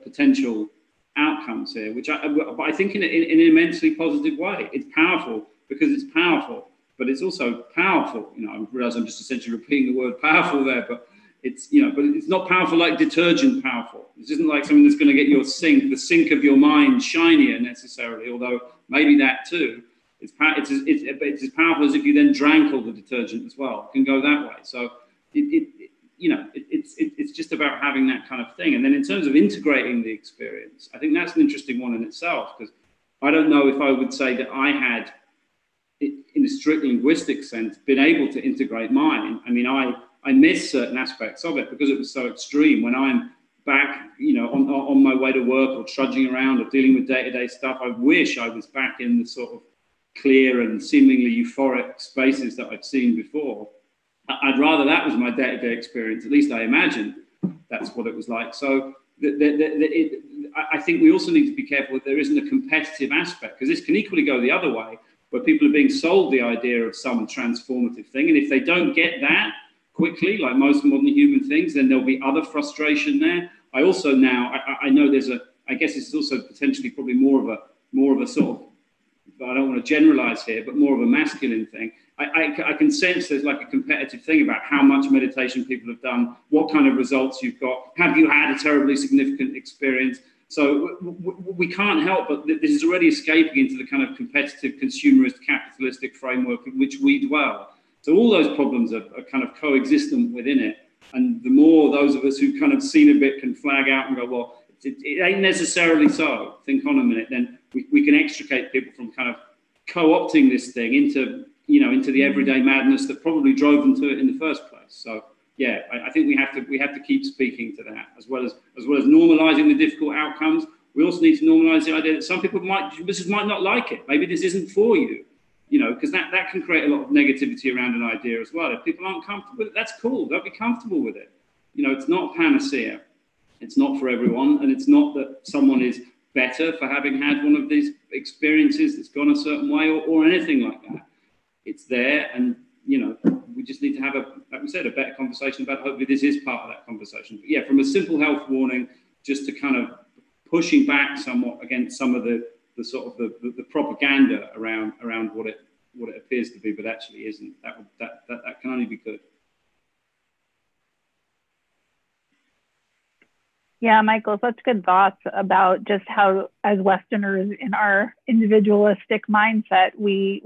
potential outcomes here, which I think in an immensely positive way. It's powerful because it's powerful, but it's also powerful. You know, I realize I'm just essentially repeating the word powerful there, but it's, you know, but it's not powerful like detergent powerful. This isn't like something that's going to get the sink of your mind shinier necessarily, although maybe that too. It's as powerful as if you then drank all the detergent as well. It can go that way. So it's just about having that kind of thing. And then in terms of integrating the experience, I think that's an interesting one in itself, because I don't know if I would say that I had, in a strict linguistic sense, been able to integrate mine. I mean, I miss certain aspects of it because it was so extreme. When I'm back, you know, on my way to work or trudging around or dealing with day-to-day stuff, I wish I was back in the sort of clear and seemingly euphoric spaces that I've seen before. I'd rather that was my day-to-day experience. At least I imagine that's what it was like. So I think we also need to be careful that there isn't a competitive aspect, because this can equally go the other way, where people are being sold the idea of some transformative thing. And if they don't get that quickly, like most modern human things, then there'll be other frustration there. I also now, I know I guess this is also potentially probably more of a sort of, I don't want to generalize here, but more of a masculine thing. I can sense there's like a competitive thing about how much meditation people have done, what kind of results you've got, have you had a terribly significant experience? So we can't help but this is already escaping into the kind of competitive, consumerist, capitalistic framework in which we dwell. So all those problems are kind of coexistent within it. And the more those of us who kind of seen a bit can flag out and go, well, it ain't necessarily so, think on a minute, then we can extricate people from kind of co-opting this thing into into the everyday madness that probably drove them to it in the first place. So yeah, I think we have to keep speaking to that, as well as normalizing the difficult outcomes. We also need to normalize the idea that some people might not like it. Maybe this isn't for you, because that can create a lot of negativity around an idea as well. If people aren't comfortable with it, that's cool. They'll be comfortable with it. It's not panacea. It's not for everyone, and it's not that someone is better for having had one of these experiences that's gone a certain way or anything like that. It's there, and we just need to have like we said, a better conversation about it. Hopefully this is part of that conversation. But yeah, from a simple health warning, just to kind of pushing back somewhat against some of the sort of the propaganda around what it appears to be, but actually isn't. That can only be good. Yeah, Michael, such good thoughts about just how, as Westerners in our individualistic mindset, we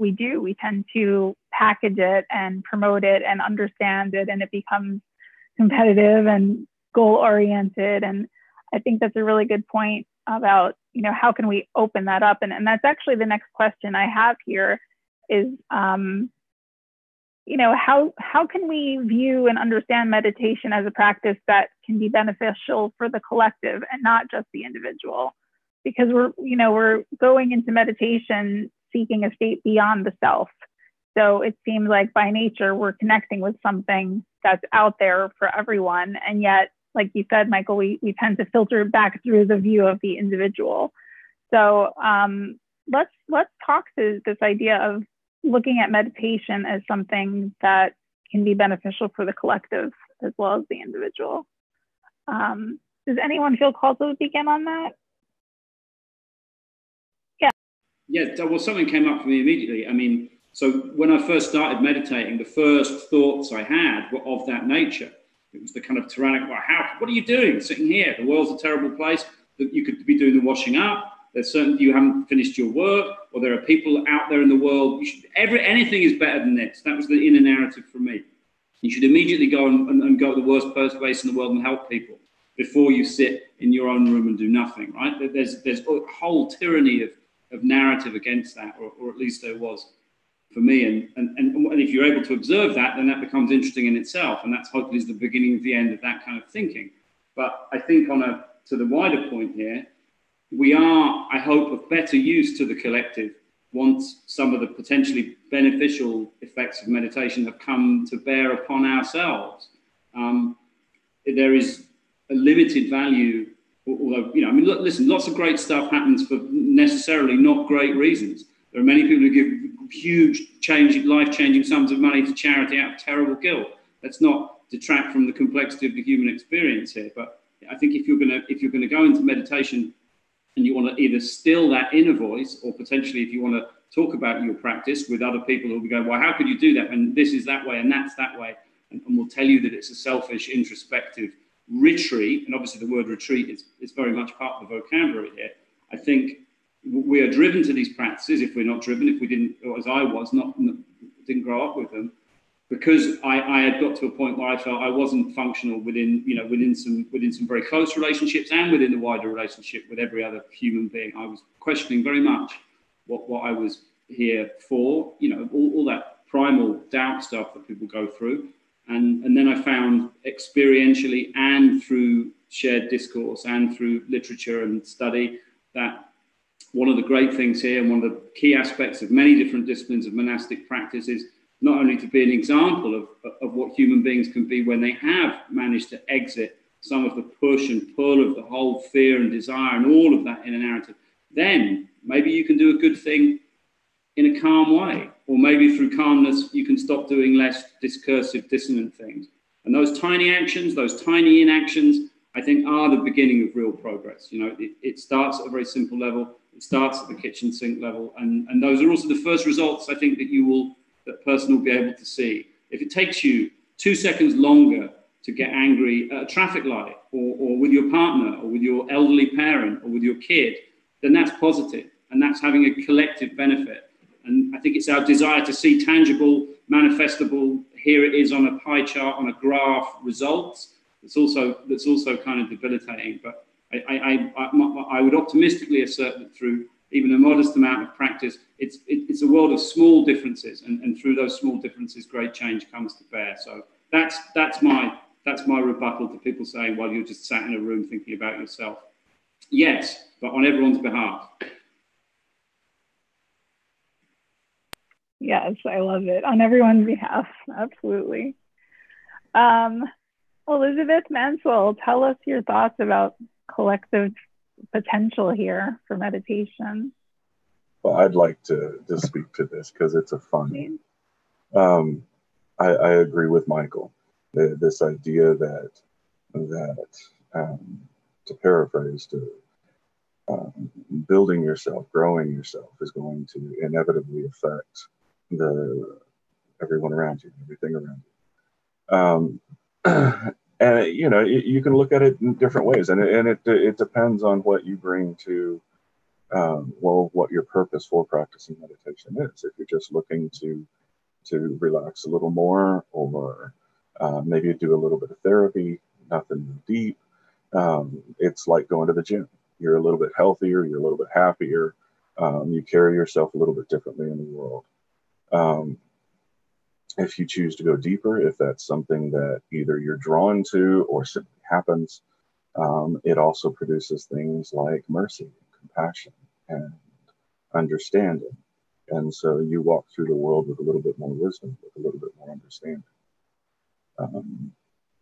tend to package it and promote it and understand it, and it becomes competitive and goal-oriented. And I think that's a really good point about, how can we open that up? And that's actually the next question I have here is, how can we view and understand meditation as a practice that can be beneficial for the collective and not just the individual? Because we're going into meditation seeking a state beyond the self. So it seems like by nature, we're connecting with something that's out there for everyone. And yet, like you said, Michael, we tend to filter back through the view of the individual. So let's talk to this idea of looking at meditation as something that can be beneficial for the collective as well as the individual. Does anyone feel called to begin on that? Yeah. Yeah, well, something came up for me immediately. I mean, so when I first started meditating, the first thoughts I had were of that nature. It was the kind of tyrannical, what are you doing sitting here? The world's a terrible place. That you could be doing the washing up. There's certainly you haven't finished your work, or there are people out there in the world. Anything is better than this. That was the inner narrative for me. You should immediately go and go to the worst place in the world and help people before you sit in your own room and do nothing, right? There's a whole tyranny of narrative against that, or at least there was for me. And if you're able to observe that, then that becomes interesting in itself. And that's hopefully is the beginning of the end of that kind of thinking. But I think to the wider point here, we are, I hope, of better use to the collective once some of the potentially beneficial effects of meditation have come to bear upon ourselves. There is a limited value, although, listen, lots of great stuff happens for necessarily not great reasons. There are many people who give huge, life-changing sums of money to charity out of terrible guilt. Let's not detract from the complexity of the human experience here. But I think if you're going to go into meditation and you want to either still that inner voice, or potentially if you want to talk about your practice with other people who will be going, well, how could you do that? And this is that way and that's that way. And we'll tell you that it's a selfish, introspective retreat. And obviously the word retreat is very much part of the vocabulary here. I think we are driven to these practices if we're not driven, if we didn't, or as I was, didn't grow up with them, because I had got to a point where I felt I wasn't functional within some very close relationships and within the wider relationship with every other human being. I was questioning very much what I was here for, all that primal doubt stuff that people go through. And then I found experientially and through shared discourse and through literature and study that one of the great things here, and one of the key aspects of many different disciplines of monastic practice, is not only to be an example of what human beings can be when they have managed to exit some of the push and pull of the whole fear and desire and all of that inner narrative, then maybe you can do a good thing in a calm way, or maybe through calmness you can stop doing less discursive, dissonant things. And those tiny actions, those tiny inactions, I think are the beginning of real progress. It starts at a very simple level. It starts at the kitchen sink level, and those are also the first results I think that person will be able to see. If it takes you 2 seconds longer to get angry at a traffic light, or with your partner, or with your elderly parent, or with your kid, then that's positive, and that's having a collective benefit. And I think it's our desire to see tangible, manifestable, here it is on a pie chart, on a graph, results, that's also kind of debilitating. But I would optimistically assert that through even a modest amount of practice, it's a world of small differences, and through those small differences, great change comes to bear. So that's my rebuttal to people saying, well, you're just sat in a room thinking about yourself. Yes, but on everyone's behalf. Yes, I love it. On everyone's behalf, absolutely. Elizabeth Mansell, tell us your thoughts about collective potential here for meditation. Well, I'd like to speak to this because it's a fun. I agree with Michael. This idea that to paraphrase, building yourself, growing yourself is going to inevitably affect everyone around you, everything around you. And you can look at it in different ways, and it depends on what you bring to what your purpose for practicing meditation is. If you're just looking to relax a little more, or maybe do a little bit of therapy, nothing deep. It's like going to the gym. You're a little bit healthier, you're a little bit happier, you carry yourself a little bit differently in the world. If you choose to go deeper, if that's something that either you're drawn to or simply happens, it also produces things like mercy, compassion, and understanding. And so you walk through the world with a little bit more wisdom, with a little bit more understanding.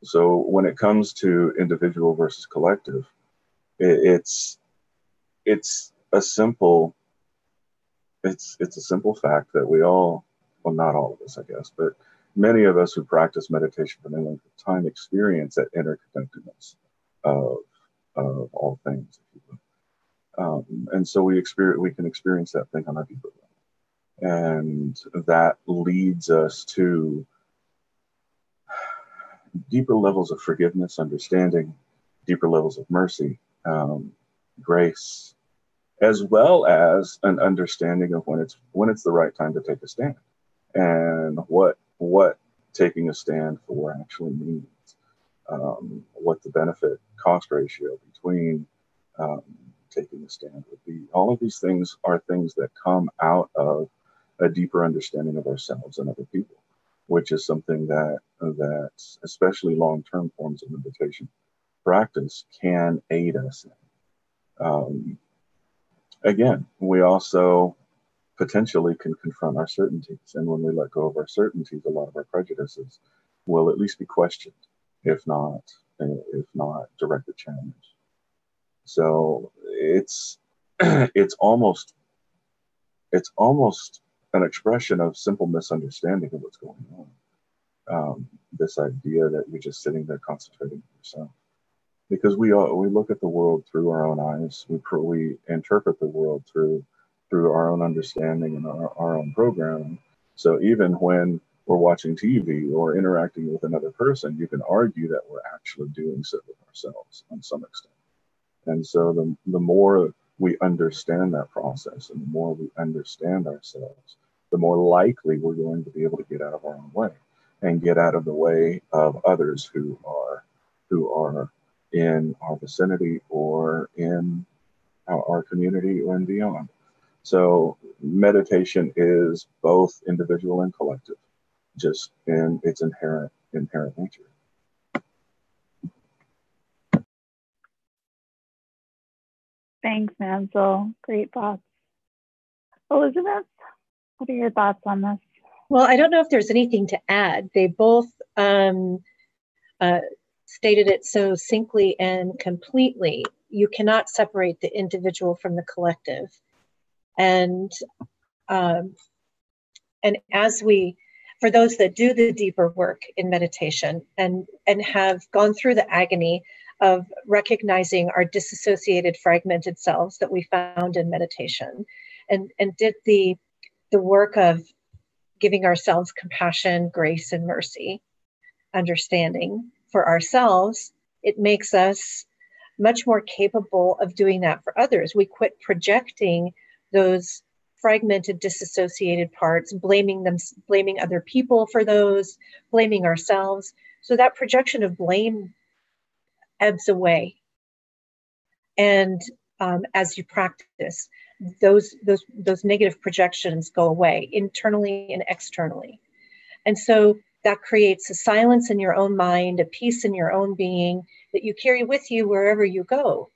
So when it comes to individual versus collective, it's a simple fact that we all, well, not all of us, I guess, but many of us who practice meditation for any length of time experience that interconnectedness of all things, if you will. And so we can experience that thing on a deeper level. And that leads us to deeper levels of forgiveness, understanding, deeper levels of mercy, grace, as well as an understanding of when it's the right time to take a stand, and what taking a stand for actually means, what the benefit cost ratio between taking a stand would be. All of these things are things that come out of a deeper understanding of ourselves and other people, which is something that especially long-term forms of meditation practice can aid us in. Again, we also potentially can confront our certainties, and when we let go of our certainties, a lot of our prejudices will at least be questioned, if not directly challenged. So it's almost an expression of simple misunderstanding of what's going on. This idea that you're just sitting there concentrating on yourself, because we look at the world through our own eyes. We interpret the world through our own understanding and our own programming. So even when we're watching TV or interacting with another person, you can argue that we're actually doing so with ourselves on some extent. And so the more we understand that process, and the more we understand ourselves, the more likely we're going to be able to get out of our own way, and get out of the way of others who are in our vicinity or in our community or and beyond. So meditation is both individual and collective, just in its inherent nature. Thanks, Mansell. Great thoughts. Elizabeth, what are your thoughts on this? Well, I don't know if there's anything to add. They both stated it so succinctly and completely. You cannot separate the individual from the collective. And for those that do the deeper work in meditation and have gone through the agony of recognizing our disassociated, fragmented selves that we found in meditation, and did the work of giving ourselves compassion, grace, and mercy, understanding for ourselves, it makes us much more capable of doing that for others. We quit projecting those fragmented, disassociated parts, blaming other people for those, blaming ourselves. So that projection of blame ebbs away. And as you practice, those negative projections go away internally and externally. And so that creates a silence in your own mind, a peace in your own being that you carry with you wherever you go.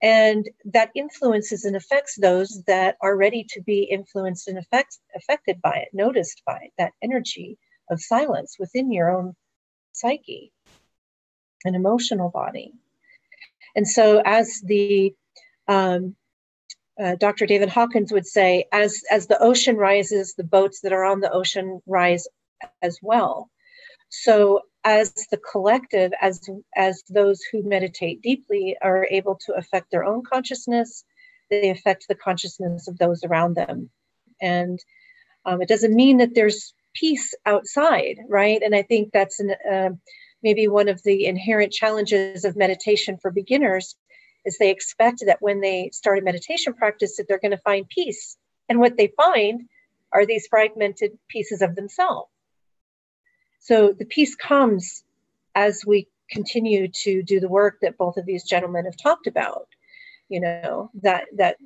And that influences and affects those that are ready to be influenced and affected by it, noticed by it, that energy of silence within your own psyche and emotional body. And so as the Dr. David Hawkins would say, as the ocean rises, the boats that are on the ocean rise as well. So as the collective, as those who meditate deeply are able to affect their own consciousness, they affect the consciousness of those around them. And it doesn't mean that there's peace outside, right? And I think that's maybe one of the inherent challenges of meditation for beginners is they expect that when they start a meditation practice that they're going to find peace. And what they find are these fragmented pieces of themselves. So the peace comes as we continue to do the work that both of these gentlemen have talked about, you know, that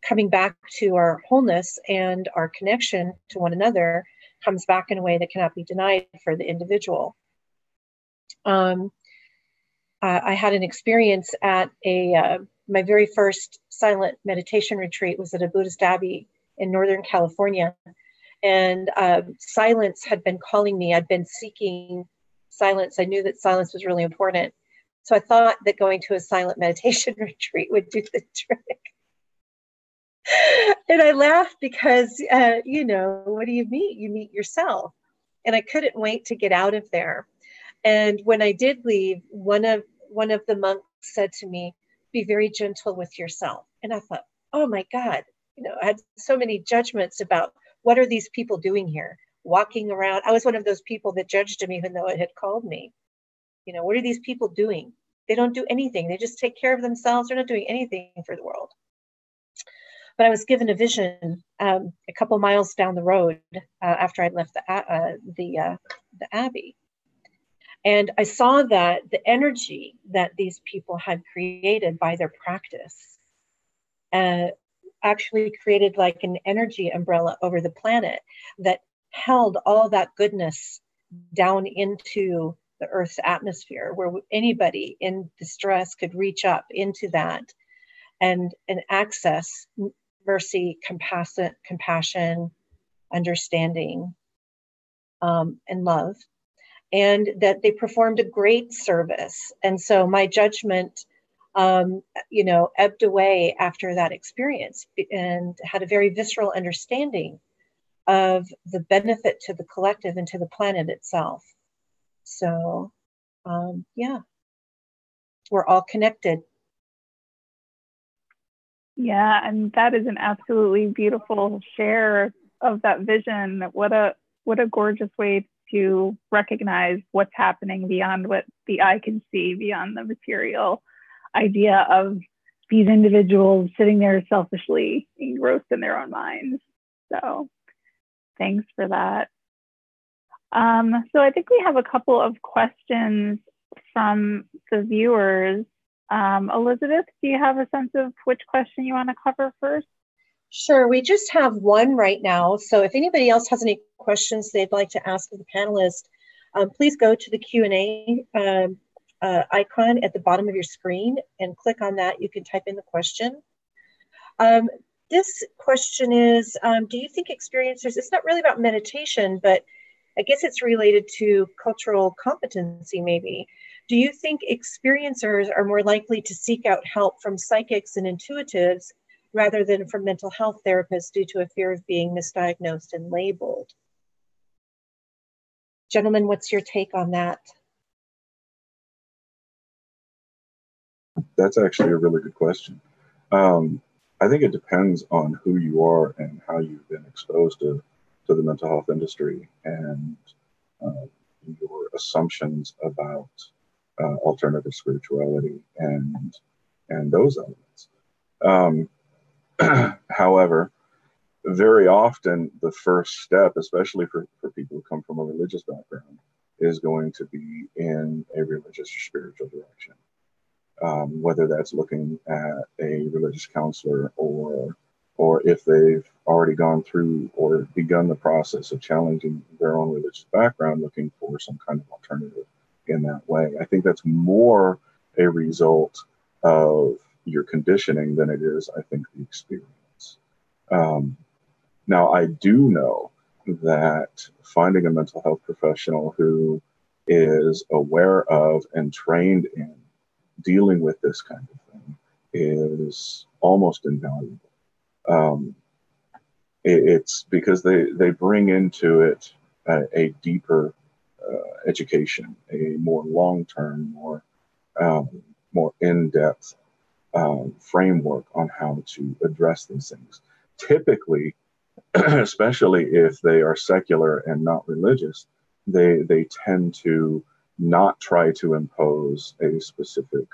coming back to our wholeness and our connection to one another comes back in a way that cannot be denied for the individual. I had an experience at my very first silent meditation retreat was at a Buddhist abbey in Northern California. And silence had been calling me. I'd been seeking silence. I knew that silence was really important. So I thought that going to a silent meditation retreat would do the trick. And I laughed because, you know, what do you meet? You meet yourself. And I couldn't wait to get out of there. And when I did leave, one of the monks said to me, "Be very gentle with yourself." And I thought, oh my God, you know, I had so many judgments about what are these people doing here, walking around. I was one of those people that judged him even though it had called me. You know, what are these people doing? They don't do anything. They just take care of themselves. They're not doing anything for the world. But I was given a vision a couple miles down the road after I'd left the abbey. And I saw that the energy that these people had created by their practice actually created like an energy umbrella over the planet that held all that goodness down into the Earth's atmosphere, where anybody in distress could reach up into that and access mercy, compassion, understanding, and love. And that they performed a great service. And so my judgment, you know, ebbed away after that experience and had a very visceral understanding of the benefit to the collective and to the planet itself. So, yeah, we're all connected. Yeah, and that is an absolutely beautiful share of that vision. What a gorgeous way to recognize what's happening beyond what the eye can see, beyond the material idea of these individuals sitting there selfishly engrossed in their own minds. So thanks for that. So I think we have a couple of questions from the viewers. Elizabeth, do you have a sense of which question you want to cover first? Sure, we just have one right now. So if anybody else has any questions they'd like to ask of the panelist, please go to the Q&A icon at the bottom of your screen and click on that. You can type in the question. This question is, do you think experiencers, it's not really about meditation, but I guess it's related to cultural competency maybe. Do you think experiencers are more likely to seek out help from psychics and intuitives rather than from mental health therapists due to a fear of being misdiagnosed and labeled? Gentlemen, what's your take on that? That's actually a really good question. I think it depends on who you are and how you've been exposed to the mental health industry and your assumptions about alternative spirituality and those elements. However, very often the first step, especially for people who come from a religious background, is going to be in a religious or spiritual direction. Whether that's looking at a religious counselor or or if they've already gone through or begun the process of challenging their own religious background, looking for some kind of alternative in that way. I think that's more a result of your conditioning than it is, I think, the experience. Now, I do know that finding a mental health professional who is aware of and trained in dealing with this kind of thing is almost invaluable. It's because they bring into it a deeper education, a more long-term, more in-depth framework on how to address these things. Typically, especially if they are secular and not religious, they tend to not try to impose a specific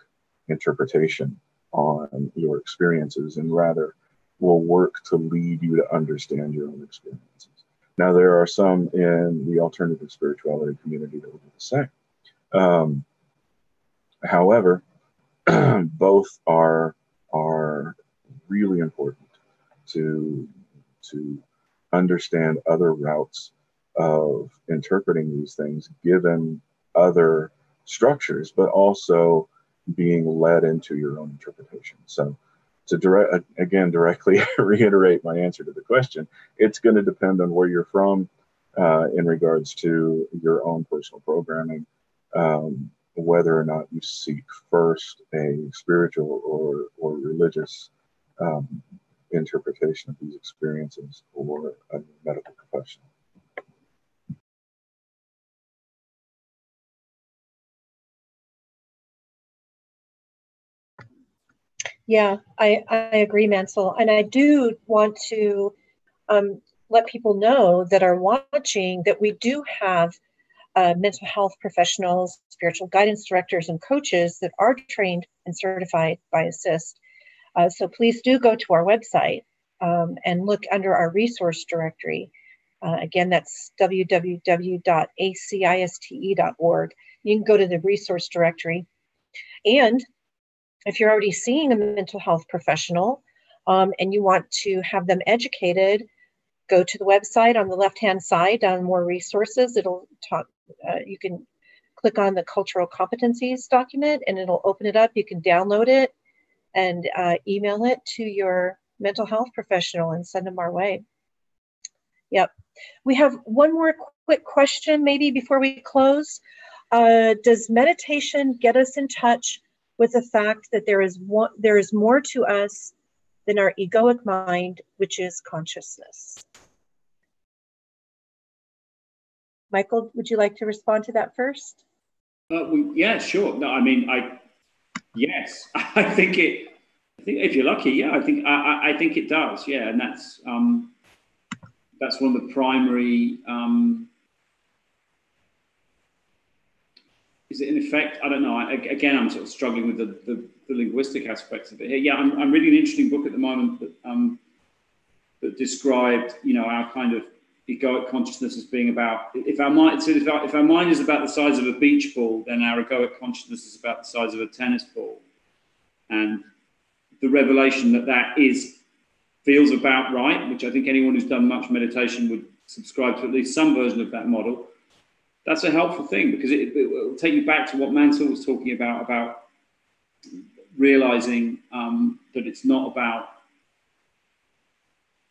interpretation on your experiences, and rather will work to lead you to understand your own experiences. Now, there are some in the alternative spirituality community that will do the same. However, both are really important to understand other routes of interpreting these things, given other structures, but also being led into your own interpretation. So to directly reiterate my answer to the question, it's going to depend on where you're from in regards to your own personal programming, whether or not you seek first a spiritual or religious interpretation of these experiences or a medical professional. Yeah, I agree, Mansell. And I do want to let people know that are watching that we do have mental health professionals, spiritual guidance directors, and coaches that are trained and certified by ACISTE. So please do go to our website and look under our resource directory. Again, that's www.aciste.org. You can go to the resource directory. And if you're already seeing a mental health professional and you want to have them educated, go to the website on the left-hand side, down more resources. It'll talk, you can click on the cultural competencies document and it'll open it up. You can download it and email it to your mental health professional and send them our way. Yep. We have one more quick question maybe before we close. Does meditation get us in touch with the fact that there is more to us than our egoic mind, which is consciousness? Michael, would you like to respond to that first? Yeah, sure. No, I mean, yes, I think if you're lucky, yeah, I think it does. Yeah, and that's one of the primary. Is it in effect? I don't know. Again, I'm sort of struggling with the linguistic aspects of it here. Yeah, I'm reading an interesting book at the moment that described, our kind of egoic consciousness as being about, if our mind is about the size of a beach ball, then our egoic consciousness is about the size of a tennis ball. And the revelation that feels about right, which I think anyone who's done much meditation would subscribe to at least some version of that model. That's a helpful thing because it will take you back to what Mansell was talking about realizing that it's not about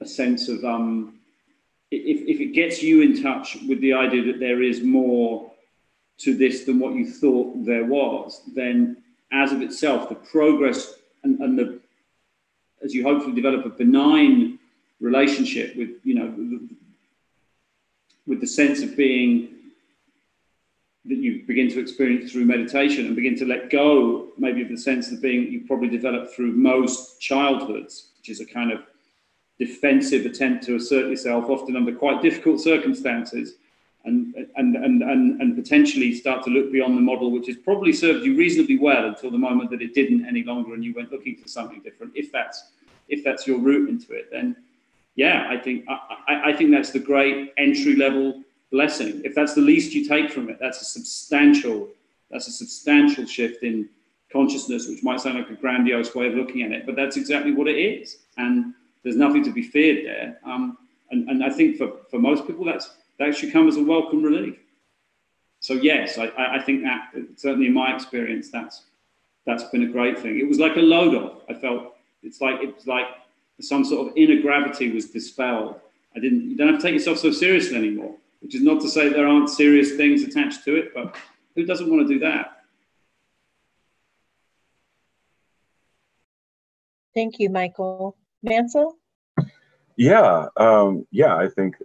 a sense of, if it gets you in touch with the idea that there is more to this than what you thought there was, then as of itself, the progress and as you hopefully develop a benign relationship with, with the sense of being that you begin to experience through meditation and begin to let go maybe of the sense of being you probably developed through most childhoods, which is a kind of defensive attempt to assert yourself, often under quite difficult circumstances, and potentially start to look beyond the model, which has probably served you reasonably well until the moment that it didn't any longer and you went looking for something different. If that's your route into it, then yeah, I think that's the great entry level blessing. If that's the least you take from it, that's a substantial shift in consciousness, which might sound like a grandiose way of looking at it, but that's exactly what it is. And there's nothing to be feared there. And I think for most people, that should come as a welcome relief. So yes, I think that certainly in my experience, that's been a great thing. It was like a load off. I felt it was like some sort of inner gravity was dispelled. You don't have to take yourself so seriously anymore, which is not to say there aren't serious things attached to it, but who doesn't want to do that? Thank you, Michael. Mansell? Yeah, I think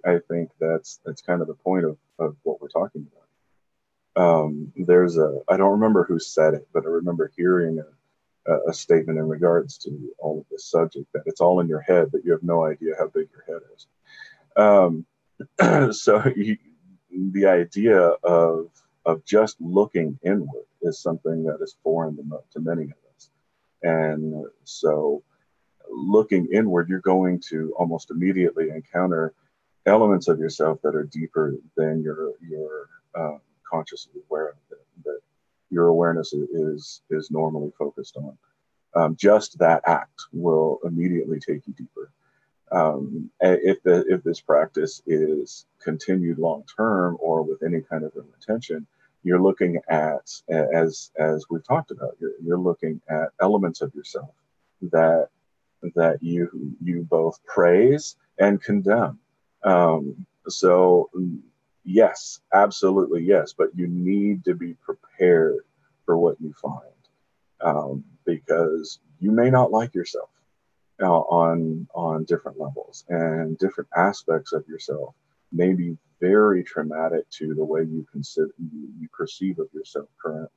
that's kind of the point of what we're talking about. I don't remember who said it, but I remember hearing a statement in regards to all of this subject, that it's all in your head, but you have no idea how big your head is. So the idea of just looking inward is something that is foreign to many of us. And so looking inward, you're going to almost immediately encounter elements of yourself that are deeper than you're consciously aware of, that your awareness is normally focused on. Just that act will immediately take you deeper. If this practice is continued long term or with any kind of intention, you're looking at, as we've talked about, you're looking at elements of yourself that you both praise and condemn. So yes, absolutely yes, but you need to be prepared for what you find, because you may not like yourself on different levels, and different aspects of yourself may be very traumatic to the way you perceive of yourself currently.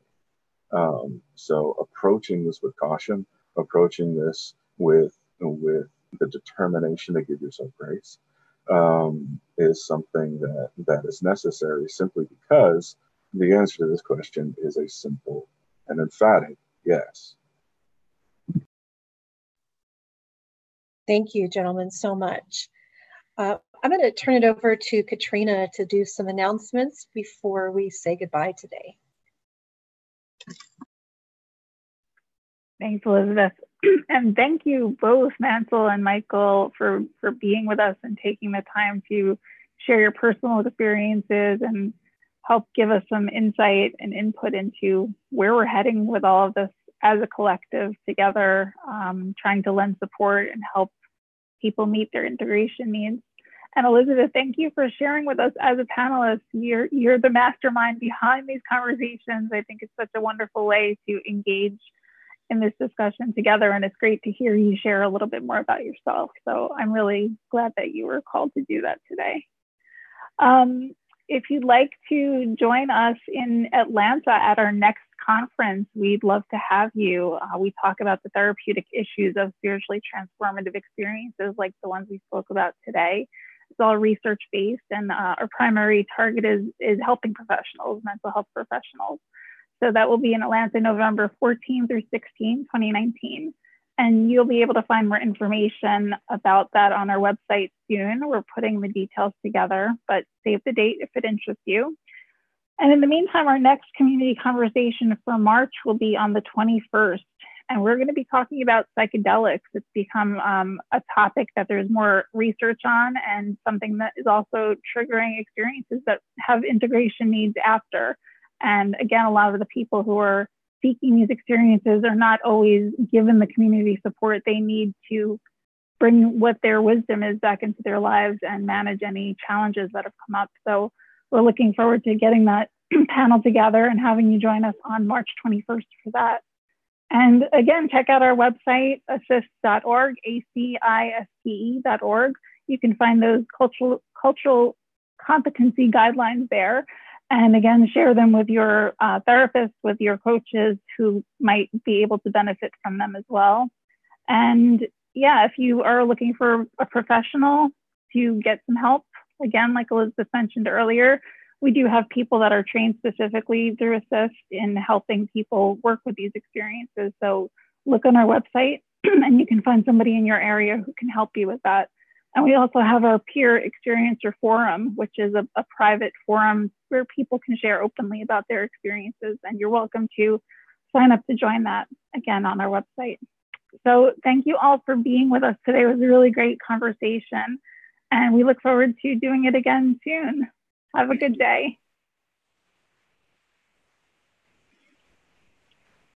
So approaching this with caution, approaching this with the determination to give yourself grace, is something that is necessary, simply because the answer to this question is a simple and emphatic yes. Thank you, gentlemen, so much. I'm going to turn it over to Katrina to do some announcements before we say goodbye today. Thanks, Elizabeth. And thank you both, Mansell and Michael, for being with us and taking the time to share your personal experiences and help give us some insight and input into where we're heading with all of this as a collective together, trying to lend support and help people meet their integration needs. And Elizabeth, thank you for sharing with us as a panelist. You're the mastermind behind these conversations. I think it's such a wonderful way to engage in this discussion together, and it's great to hear you share a little bit more about yourself. So I'm really glad that you were called to do that today. If you'd like to join us in Atlanta at our next conference, we'd love to have you. We talk about the therapeutic issues of spiritually transformative experiences like the ones we spoke about today. It's all research-based, and our primary target is helping professionals, mental health professionals. So that will be in Atlanta, November 14 through 16, 2019. And you'll be able to find more information about that on our website soon. We're putting the details together, but save the date if it interests you. And in the meantime, our next community conversation for March will be on the 21st. And we're going to be talking about psychedelics. It's become a topic that there's more research on, and something that is also triggering experiences that have integration needs after. And again, a lot of the people who are seeking these experiences are not always given the community support they need to bring what their wisdom is back into their lives and manage any challenges that have come up. So we're looking forward to getting that panel together and having you join us on March 21st for that. And again, check out our website, ACISTE.org, ACISTE.org. You can find those cultural competency guidelines there. And again, share them with your therapists, with your coaches who might be able to benefit from them as well. And yeah, if you are looking for a professional to get some help, again, like Elizabeth mentioned earlier, we do have people that are trained specifically through ACISTE in helping people work with these experiences. So look on our website and you can find somebody in your area who can help you with that. And we also have our peer experiencer forum, which is a private forum where people can share openly about their experiences. And you're welcome to sign up to join that, again, on our website. So thank you all for being with us today. It was a really great conversation, and we look forward to doing it again soon. Have a good day.